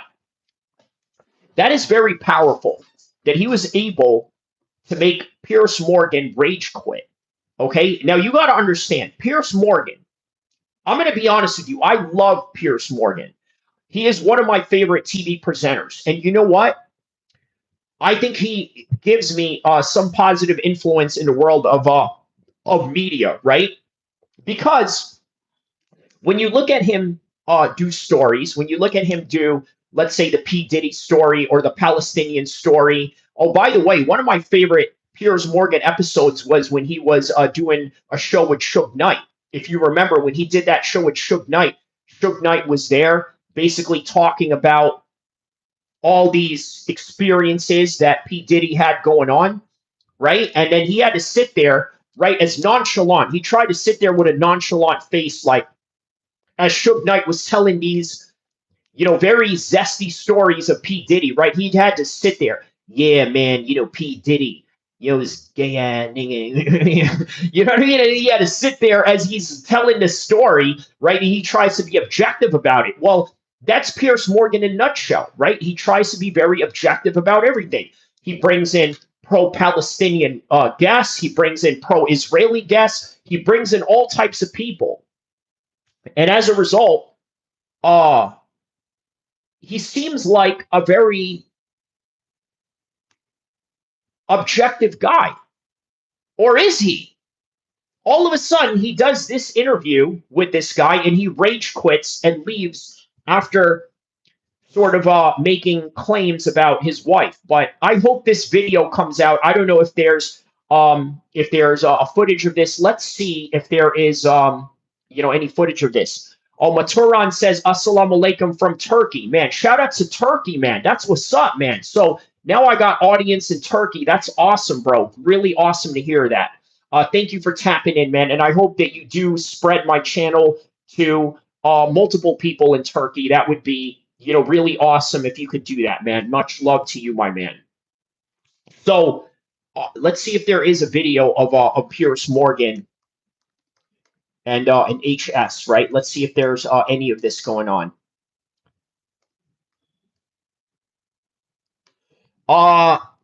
That is very powerful, that he was able to make Piers Morgan rage quit. Okay? Now, you got to understand, Piers Morgan, I'm going to be honest with you. I love Piers Morgan. He is one of my favorite TV presenters. And you know what? I think he gives me some positive influence in the world of media, right? Because when you look at him do stories, when you look at him do, let's say, the P. Diddy story or the Palestinian story, Oh, by the way, one of my favorite Piers Morgan episodes was when he was doing a show with Suge Knight. If you remember, when he did that show with Suge Knight was there basically talking about all these experiences that P. Diddy had going on, right? And then he had to sit there, right, as nonchalant. He tried to sit there with a nonchalant face, like as Suge Knight was telling these, very zesty stories of P. Diddy, right? He had to sit there. Yeah, man, P. Diddy, this gay ass nigga. You know what I mean? And he had to sit there as he's telling the story, right? And he tries to be objective about it. Well, that's Piers Morgan in a nutshell, right? He tries to be very objective about everything. He brings in pro-Palestinian guests. He brings in pro-Israeli guests. He brings in all types of people. And as a result, he seems like a very objective guy. Or is he? All of a sudden, he does this interview with this guy and he rage quits and leaves after sort of making claims about his wife. But I hope this video comes out. I don't know if there's a footage of this. Let's see if there is any footage of this. Oh, Maturan says, Assalamu alaikum from Turkey. Man, shout out to Turkey, man. That's what's up, man. So now I got audience in Turkey. That's awesome, bro. Really awesome to hear that. Thank you for tapping in, man. And I hope that you do spread my channel to multiple people in Turkey. That would be, really awesome if you could do that, man. Much love to you, my man. So let's see if there is a video of Piers Morgan and an HS, right? Let's see if there's any of this going on.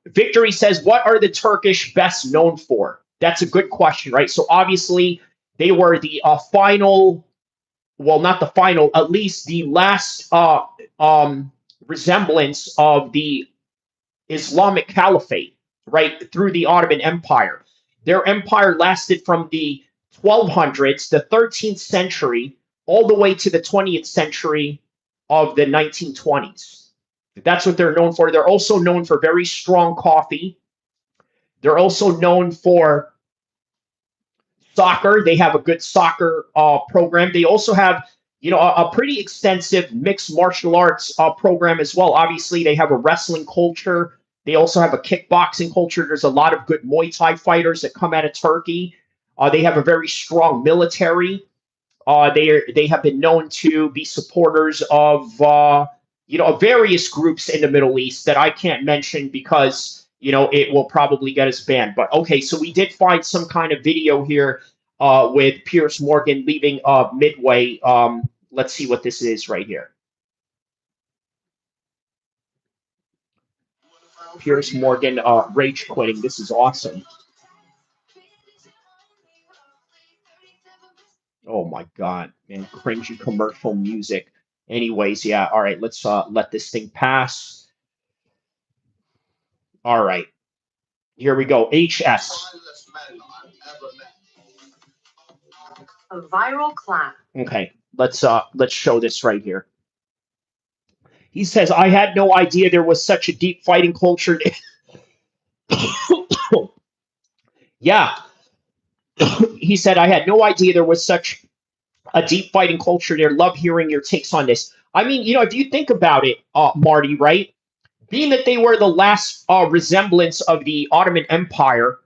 Victory says, what are the Turkish best known for? That's a good question, right? So obviously they were the final, well, not the final, at least the last resemblance of the Islamic Caliphate, right, through the Ottoman Empire. Their empire lasted from the 1200s, the 13th century, all the way to the 20th century of the 1920s. That's what they're known for. They're also known for very strong coffee. They're also known for soccer. They have a good soccer program. They also have, a pretty extensive mixed martial arts program as well. Obviously, they have a wrestling culture. They also have a kickboxing culture. There's a lot of good Muay Thai fighters that come out of Turkey. They have a very strong military. They have been known to be supporters of various groups in the Middle East that I can't mention because it will probably get us banned. But okay, so we did find some kind of video here with Piers Morgan leaving Midway. Let's see what this is right here. Piers Morgan rage quitting. This is awesome. Oh my God, man, cringy commercial music. Anyways, yeah, all right, let's let this thing pass. All right, here we go. HS. A viral clap. Okay, let's show this right here. He says, I had no idea there was such a deep fighting culture. Yeah. He said, I had no idea there was such a deep fighting culture there. Love hearing your takes on this. I mean, if you think about it, Marty, right? Being that they were the last resemblance of the Ottoman Empire,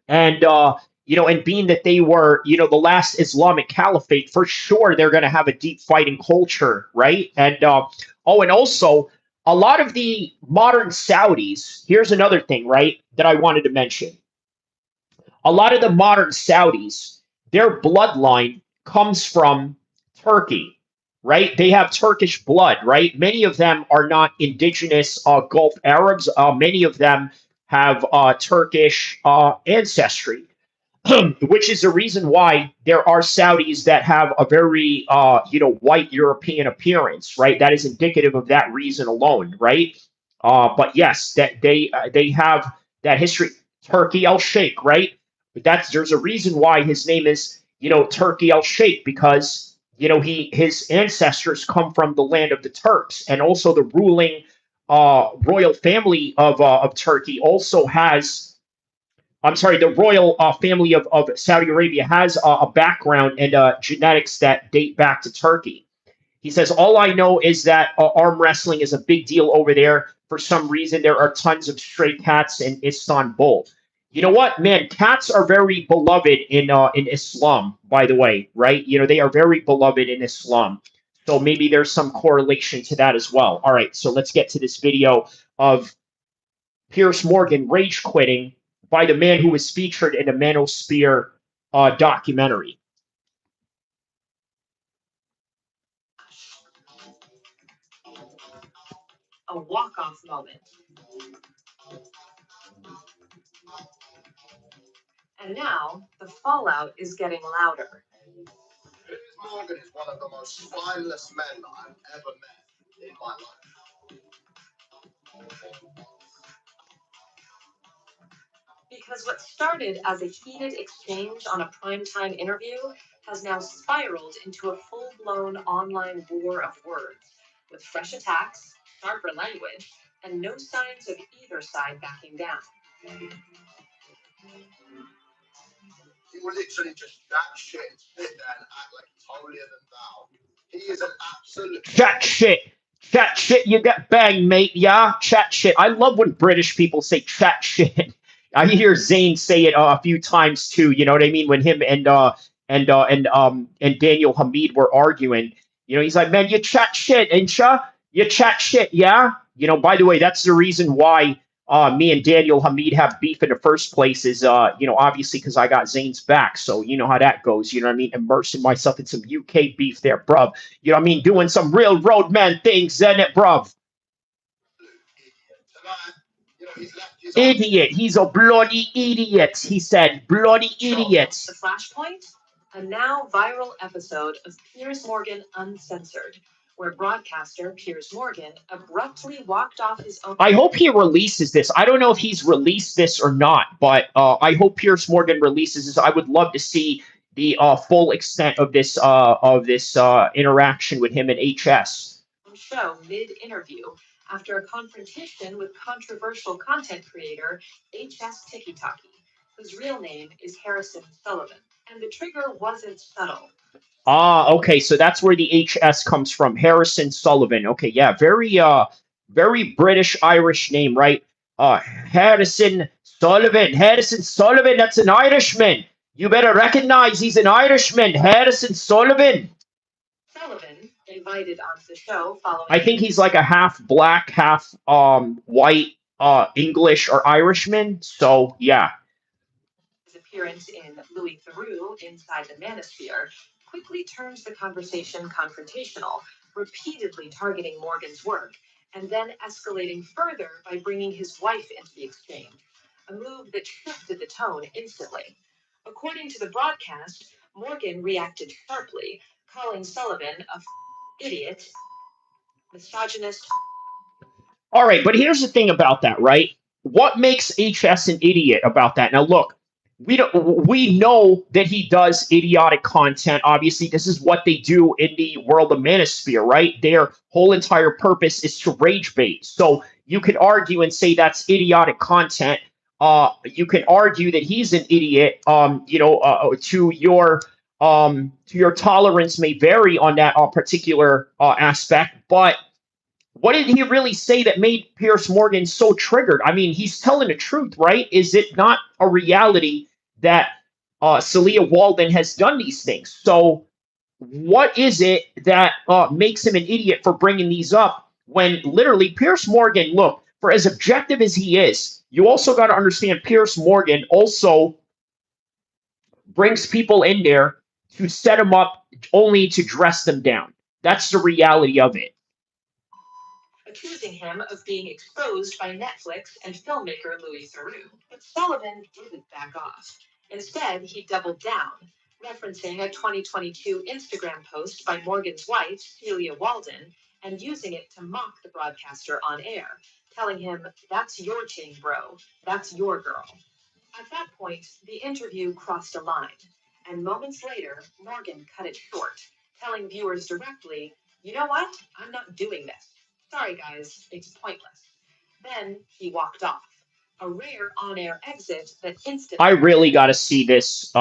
and and being that they were, the last Islamic Caliphate, for sure they're going to have a deep fighting culture, right? And and also a lot of the modern Saudis. Here's another thing, right, that I wanted to mention. A lot of the modern Saudis, their bloodline comes from Turkey, right? They have Turkish blood, right? Many of them are not indigenous Gulf Arabs. Many of them have Turkish ancestry, which is the reason why there are Saudis that have a very, white European appearance, right? That is indicative of that reason alone, right? But yes, that they have that history. Turkey El-Sheikh, right? But there's a reason why his name is, Turkey El-Sheikh, because his ancestors come from the land of the Turks, and also the ruling royal family of Turkey also has. I'm sorry, the royal family of Saudi Arabia has a background and genetics that date back to Turkey. He says, all I know is that arm wrestling is a big deal over there. For some reason, there are tons of stray cats in Istanbul. You know what, man? Cats are very beloved in Islam, by the way, right? You know, they are very beloved in Islam. So maybe there's some correlation to that as well. All right, so let's get to this video of Piers Morgan rage quitting by the man who was featured in a Manosphere documentary. A walk-off moment. And now, the fallout is getting louder. Piers Morgan is one of the most spineless men I've ever met in my life. Because what started as a heated exchange on a primetime interview has now spiraled into a full-blown online war of words, with fresh attacks, sharper language, and no signs of either side backing down. He will literally just chat shit, sit there and act like he's holier than thou. He is an absolute Chat shit. Chat shit, you get banged, mate. Yeah, chat shit. I love when British people say chat shit. I hear Zayn say it a few times too. You know what I mean? When him and Daniel Hamid were arguing, you know, he's like, "Man, you chat shit, ain't ya? You chat shit, yeah." You know, by the way, that's the reason why me and Daniel Hamid have beef in the first place. Is you know, obviously because I got Zayn's back, so you know how that goes. You know what I mean? Immersing myself in some UK beef there, bruv. You know what I mean? Doing some real roadman things, isn't it, bruv? Idiot. He's a bloody idiot, he said. Bloody idiot. The Flashpoint? A now viral episode of Piers Morgan Uncensored, where broadcaster Piers Morgan abruptly walked off his own. I hope he releases this. I don't know if he's released this or not, but I hope Piers Morgan releases this. I would love to see the full extent of this interaction with him and HS. Show mid-interview after a confrontation with controversial content creator HS Tiki-Taki, whose real name is Harrison Sullivan. And the trigger wasn't subtle. Ah, okay, so that's where the HS comes from. Harrison Sullivan. Okay, yeah, very British Irish name, right? Harrison Sullivan. Harrison Sullivan, that's an Irishman. You better recognize he's an Irishman. Harrison Sullivan. Sullivan, invited onto the show following. I think he's like a half black, half white, English or Irishman. So yeah. His appearance in Louis Theroux inside the Manosphere quickly turns the conversation confrontational, repeatedly targeting Morgan's work, and then escalating further by bringing his wife into the exchange, a move that shifted the tone instantly. According to the broadcast, Morgan reacted sharply, calling Sullivan a idiot, misogynist. All right, but here's the thing about that, right? What makes HS an idiot about that? Now, look, we know that he does idiotic content. Obviously, this is what they do in the world of Manosphere, right? Their whole entire purpose is to rage bait. So you could argue and say that's idiotic content. You can argue that he's an idiot. To your tolerance may vary on that particular aspect, but what did he really say that made Piers Morgan so triggered? I mean, he's telling the truth, right? Is it not a reality that Celia Walden has done these things? So, what is it that makes him an idiot for bringing these up when literally Piers Morgan, look, for as objective as he is, you also got to understand Piers Morgan also brings people in there to set them up only to dress them down. That's the reality of it. Accusing him of being exposed by Netflix and filmmaker Louis Theroux. But Sullivan didn't back off. Instead, he doubled down, referencing a 2022 Instagram post by Morgan's wife, Celia Walden, and using it to mock the broadcaster on air, telling him, "That's your chain, bro. That's your girl." At that point, the interview crossed a line, and moments later, Morgan cut it short, telling viewers directly, "You know what? I'm not doing this." Sorry, guys, it's pointless. Then he walked off. A rare on-air exit that instantly. I really got to see this.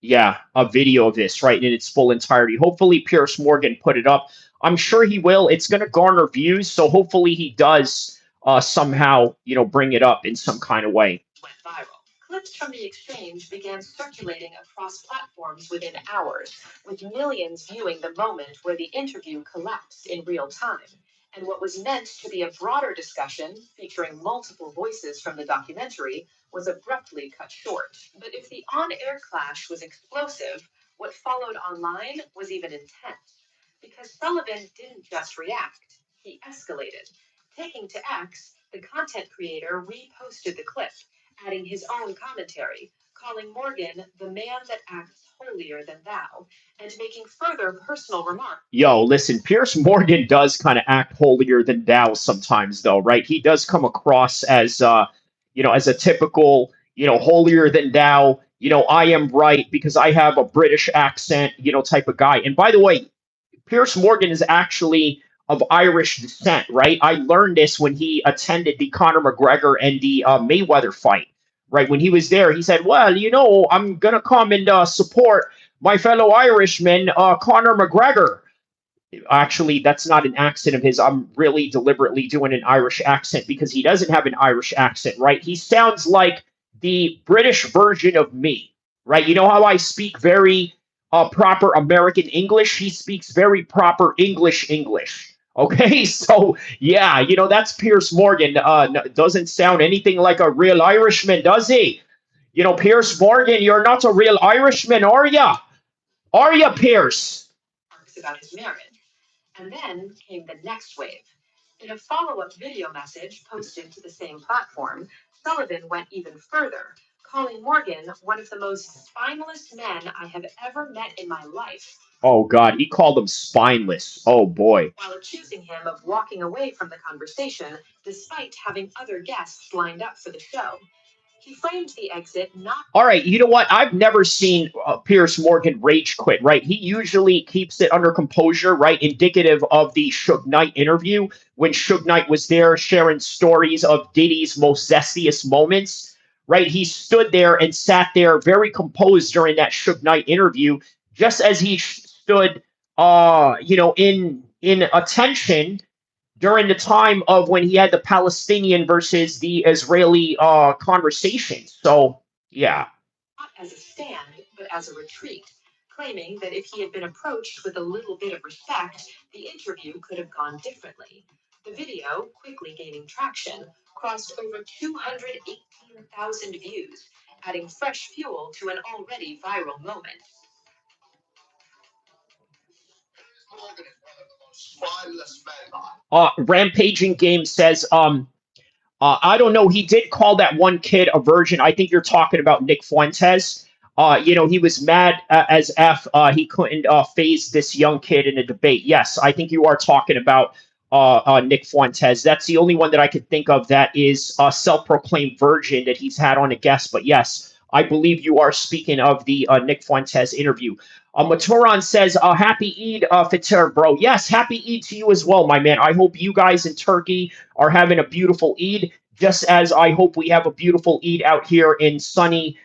Yeah, a video of this, right, in its full entirety. Hopefully, Piers Morgan put it up. I'm sure he will. It's going to garner views, so hopefully he does somehow, bring it up in some kind of way. Went viral. Clips from the exchange began circulating across platforms within hours, with millions viewing the moment where the interview collapsed in real time. And what was meant to be a broader discussion, featuring multiple voices from the documentary, was abruptly cut short. But if the on air clash was explosive, what followed online was even intense. Because Sullivan didn't just react, he escalated. Taking to X, the content creator reposted the clip, adding his own commentary, calling Morgan the man that acts holier than thou, and making further personal remarks. Yo, listen, Piers Morgan does kind of act holier than thou sometimes, though, right? He does come across as, as a typical, holier than thou, I am right because I have a British accent, type of guy. And by the way, Piers Morgan is actually of Irish descent, right? I learned this when he attended the Conor McGregor and the Mayweather fight, right? When he was there, he said, "Well, I'm gonna come and support my fellow Irishman, Conor McGregor." Actually, that's not an accent of his. I'm really deliberately doing an Irish accent because he doesn't have an Irish accent, right? He sounds like the British version of me, right? You know how I speak very proper American English? He speaks very proper English. Okay, so yeah, that's Piers Morgan. Doesn't sound anything like a real Irishman, does he? Piers Morgan, you're not a real Irishman, are ya? Are ya, Piers? About his marriage. And then came the next wave. In a follow up video message posted to the same platform, Sullivan went even further, calling Morgan one of the most spineless men I have ever met in my life. Oh, God, he called him spineless. Oh, boy. While accusing him of walking away from the conversation despite having other guests lined up for the show. He framed the exit not. All right, you know what? I've never seen Piers Morgan rage quit, right? He usually keeps it under composure, right? Indicative of the Suge Knight interview when Suge Knight was there sharing stories of Diddy's most zestiest moments, right? He stood there and sat there very composed during that Suge Knight interview, just as he stood, in attention during the time of when he had the Palestinian versus the Israeli conversation. So, yeah. Not as a stand, but as a retreat, claiming that if he had been approached with a little bit of respect, the interview could have gone differently. The video, quickly gaining traction, crossed over 218,000 views, adding fresh fuel to an already viral moment. Morgan is one of the most spineless men. Rampaging Game says, I don't know. He did call that one kid a virgin. I think you're talking about Nick Fuentes. He was mad as F. He couldn't phase this young kid in a debate. Yes, I think you are talking about Nick Fuentes. That's the only one that I could think of that is a self-proclaimed virgin that he's had on a guest. But yes, I believe you are speaking of the Nick Fuentes interview. Maturan says, happy Eid, Fitter, bro. Yes, happy Eid to you as well, my man. I hope you guys in Turkey are having a beautiful Eid, just as I hope we have a beautiful Eid out here in sunny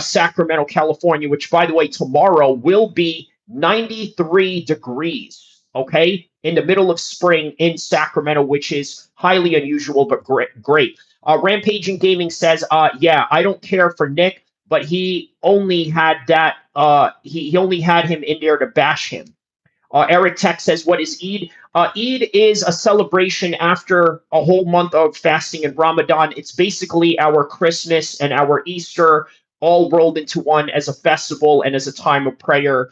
Sacramento, California, which, by the way, tomorrow will be 93 degrees, okay, in the middle of spring in Sacramento, which is highly unusual, but great. Rampaging Gaming says, yeah, I don't care for Nick, but he only had that, he only had him in there to bash him. Eric Tech says, what is Eid? Eid is a celebration after a whole month of fasting and Ramadan. It's basically our Christmas and our Easter all rolled into one as a festival and as a time of prayer,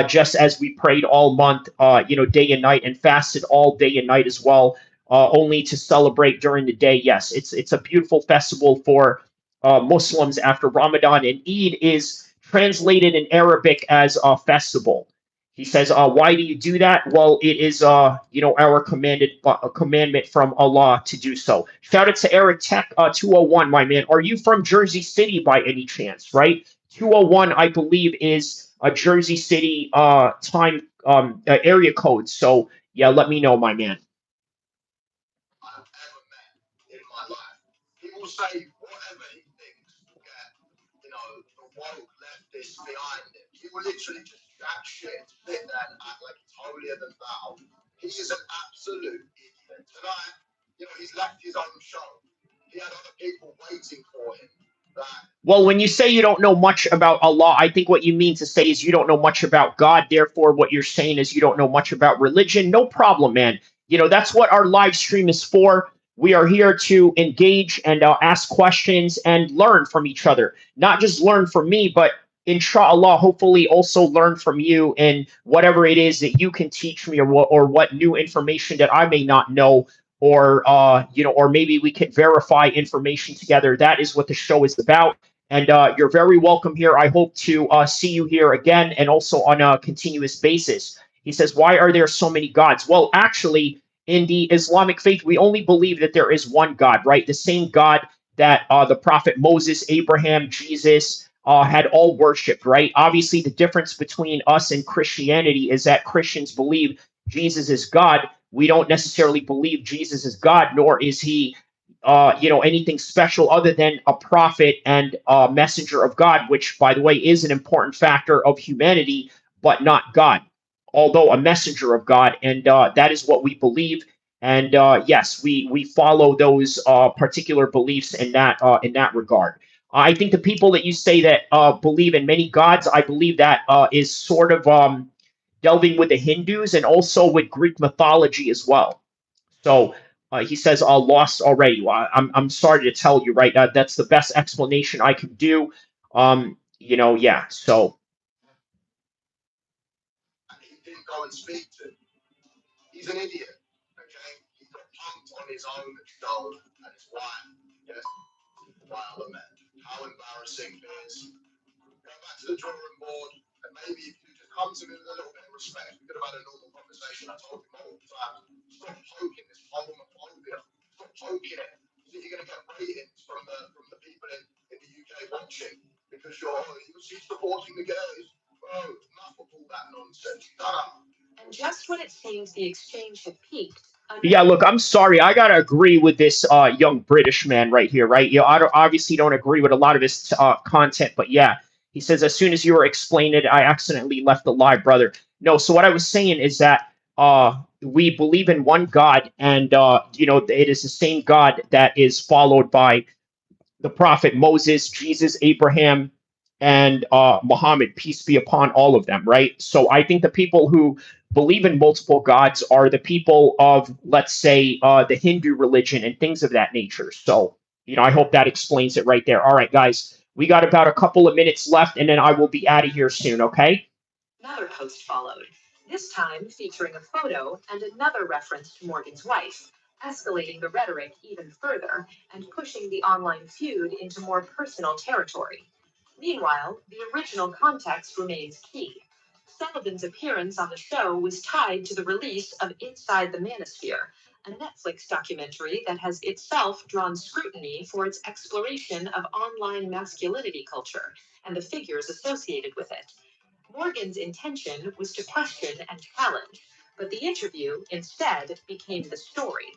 just as we prayed all month, day and night, and fasted all day and night as well, only to celebrate during the day. Yes, it's a beautiful festival for Muslims after Ramadan, and Eid is translated in Arabic as a festival. He says, why do you do that? Well, it is, our commandment from Allah to do so. Shout out to Eric Tech 201, my man. Are you from Jersey City by any chance, right? 201, I believe, is a Jersey City time area code. So, yeah, let me know, my man. say whatever he thinks will get, the woke leftists behind him. He will literally just chat shit, sit there and act like he's holier than thou. He is an absolute idiot. Tonight, he's left his own show. He had other people waiting for him. Well, when you say you don't know much about Allah, I think what you mean to say is you don't know much about God. Therefore, what you're saying is you don't know much about religion. No problem, man. That's what our live stream is for. We are here to engage and ask questions and learn from each other. Not just learn from me, but inshallah, hopefully also learn from you and whatever it is that you can teach me, or what new information that I may not know, or or maybe we could verify information together. That is what the show is about. And you're very welcome here. I hope to see you here again, and also on a continuous basis. He says, why are there so many gods? Well, actually, in the Islamic faith, we only believe that there is one God, right? The same God that the prophet Moses, Abraham, Jesus had all worshipped, right? Obviously, the difference between us and Christianity is that Christians believe Jesus is God. We don't necessarily believe Jesus is God, nor is he anything special other than a prophet and a messenger of God, which, by the way, is an important factor of humanity, but not God, although a messenger of God. And that is what we believe. And yes, we follow those particular beliefs in that regard. I think the people that you say that believe in many gods, I believe that is sort of delving with the Hindus and also with Greek mythology as well. So he says, lost already. Well, I'm sorry to tell you, right? That's the best explanation I can do. Yeah. So He didn't go and speak to. He's an idiot. Okay, he got punked on his own show, and his wife, yes, by other men. How embarrassing, Piers. Go back to the drawing board, and maybe if you just come to me with a little bit of respect, we could have had a normal conversation. I told him multiple times, stop poking this homophobia. Stop poking it. You think you're going to get ratings from the people in the UK watching because you're supporting the gays. Bro, enough of all that nonsense. Shut up. And just when it seems the exchange had peaked. yeah, look, I'm sorry. I gotta agree with this young British man right here, right? Obviously don't agree with a lot of his content, but yeah, he says as soon as you were explaining it, I accidentally left the live, brother. No, so what I was saying is that we believe in one God, and it is the same God that is followed by the prophet Moses, Jesus, Abraham, and Muhammad, peace be upon all of them, right? So I think the people who believe in multiple gods are the people of, let's say, the Hindu religion and things of that nature. So, I hope that explains it right there. All right, guys, we got about a couple of minutes left, and then I will be out of here soon, okay? Another post followed, this time featuring a photo and another reference to Morgan's wife, escalating the rhetoric even further and pushing the online feud into more personal territory. Meanwhile, the original context remains key. Sullivan's appearance on the show was tied to the release of Inside the Manosphere, a Netflix documentary that has itself drawn scrutiny for its exploration of online masculinity culture and the figures associated with it. Morgan's intention was to question and challenge, but the interview instead became the story,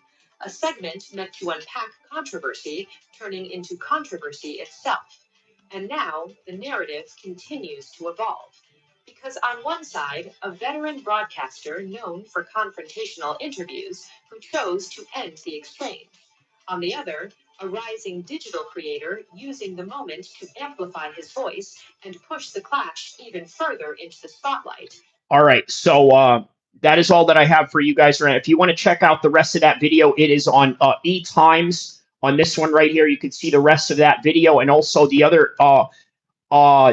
a segment meant to unpack controversy, turning into controversy itself. And now the narrative continues to evolve. Because on one side, a veteran broadcaster known for confrontational interviews who chose to end the exchange. On the other, a rising digital creator using the moment to amplify his voice and push the clash even further into the spotlight. All right, so that is all that I have for you guys right now. If you want to check out the rest of that video, it is on E! Times. On this one right here, you can see the rest of that video, and also the other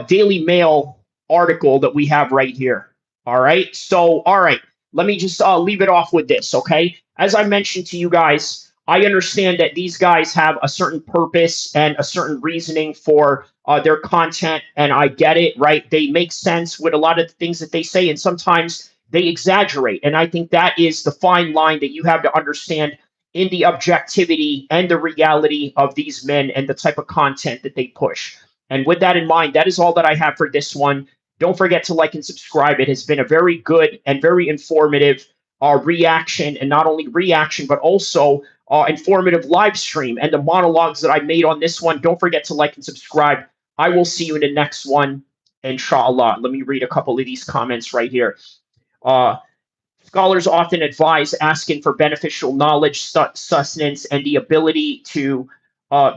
Daily Mail article that we have right here. All right, so all right, let me just leave it off with this, okay? As I mentioned to you guys, I understand that these guys have a certain purpose and a certain reasoning for their content, and I get it, right? They make sense with a lot of the things that they say, and sometimes they exaggerate, and I think that is the fine line that you have to understand in the objectivity and the reality of these men and the type of content that they push. And with that in mind, that is all that I have for this one. Don't forget to like and subscribe. It has been a very good and very informative reaction, and not only reaction, but also informative live stream and the monologues that I made on this one. Don't forget to like and subscribe. I will see you in the next one, inshallah. Let me read a couple of these comments right here. Uh, Scholars often advise asking for beneficial knowledge, sustenance, and the ability to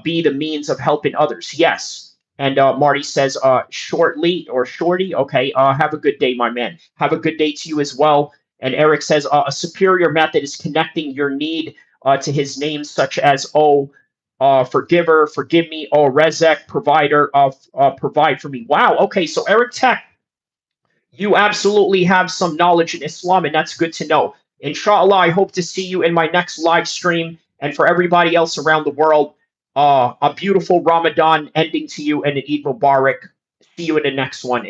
be the means of helping others. Yes. And Marty says, shortly or shorty. Okay. Have a good day, my man. Have a good day to you as well. And Eric says, a superior method is connecting your need to his names, such as, forgiver, forgive me, Rezek, provider, provide for me. Wow. Okay. So Eric Tech, you absolutely have some knowledge in Islam, and that's good to know. Inshallah, I hope to see you in my next live stream. And for everybody else around the world, a beautiful Ramadan ending to you and an Eid Mubarak. See you in the next one.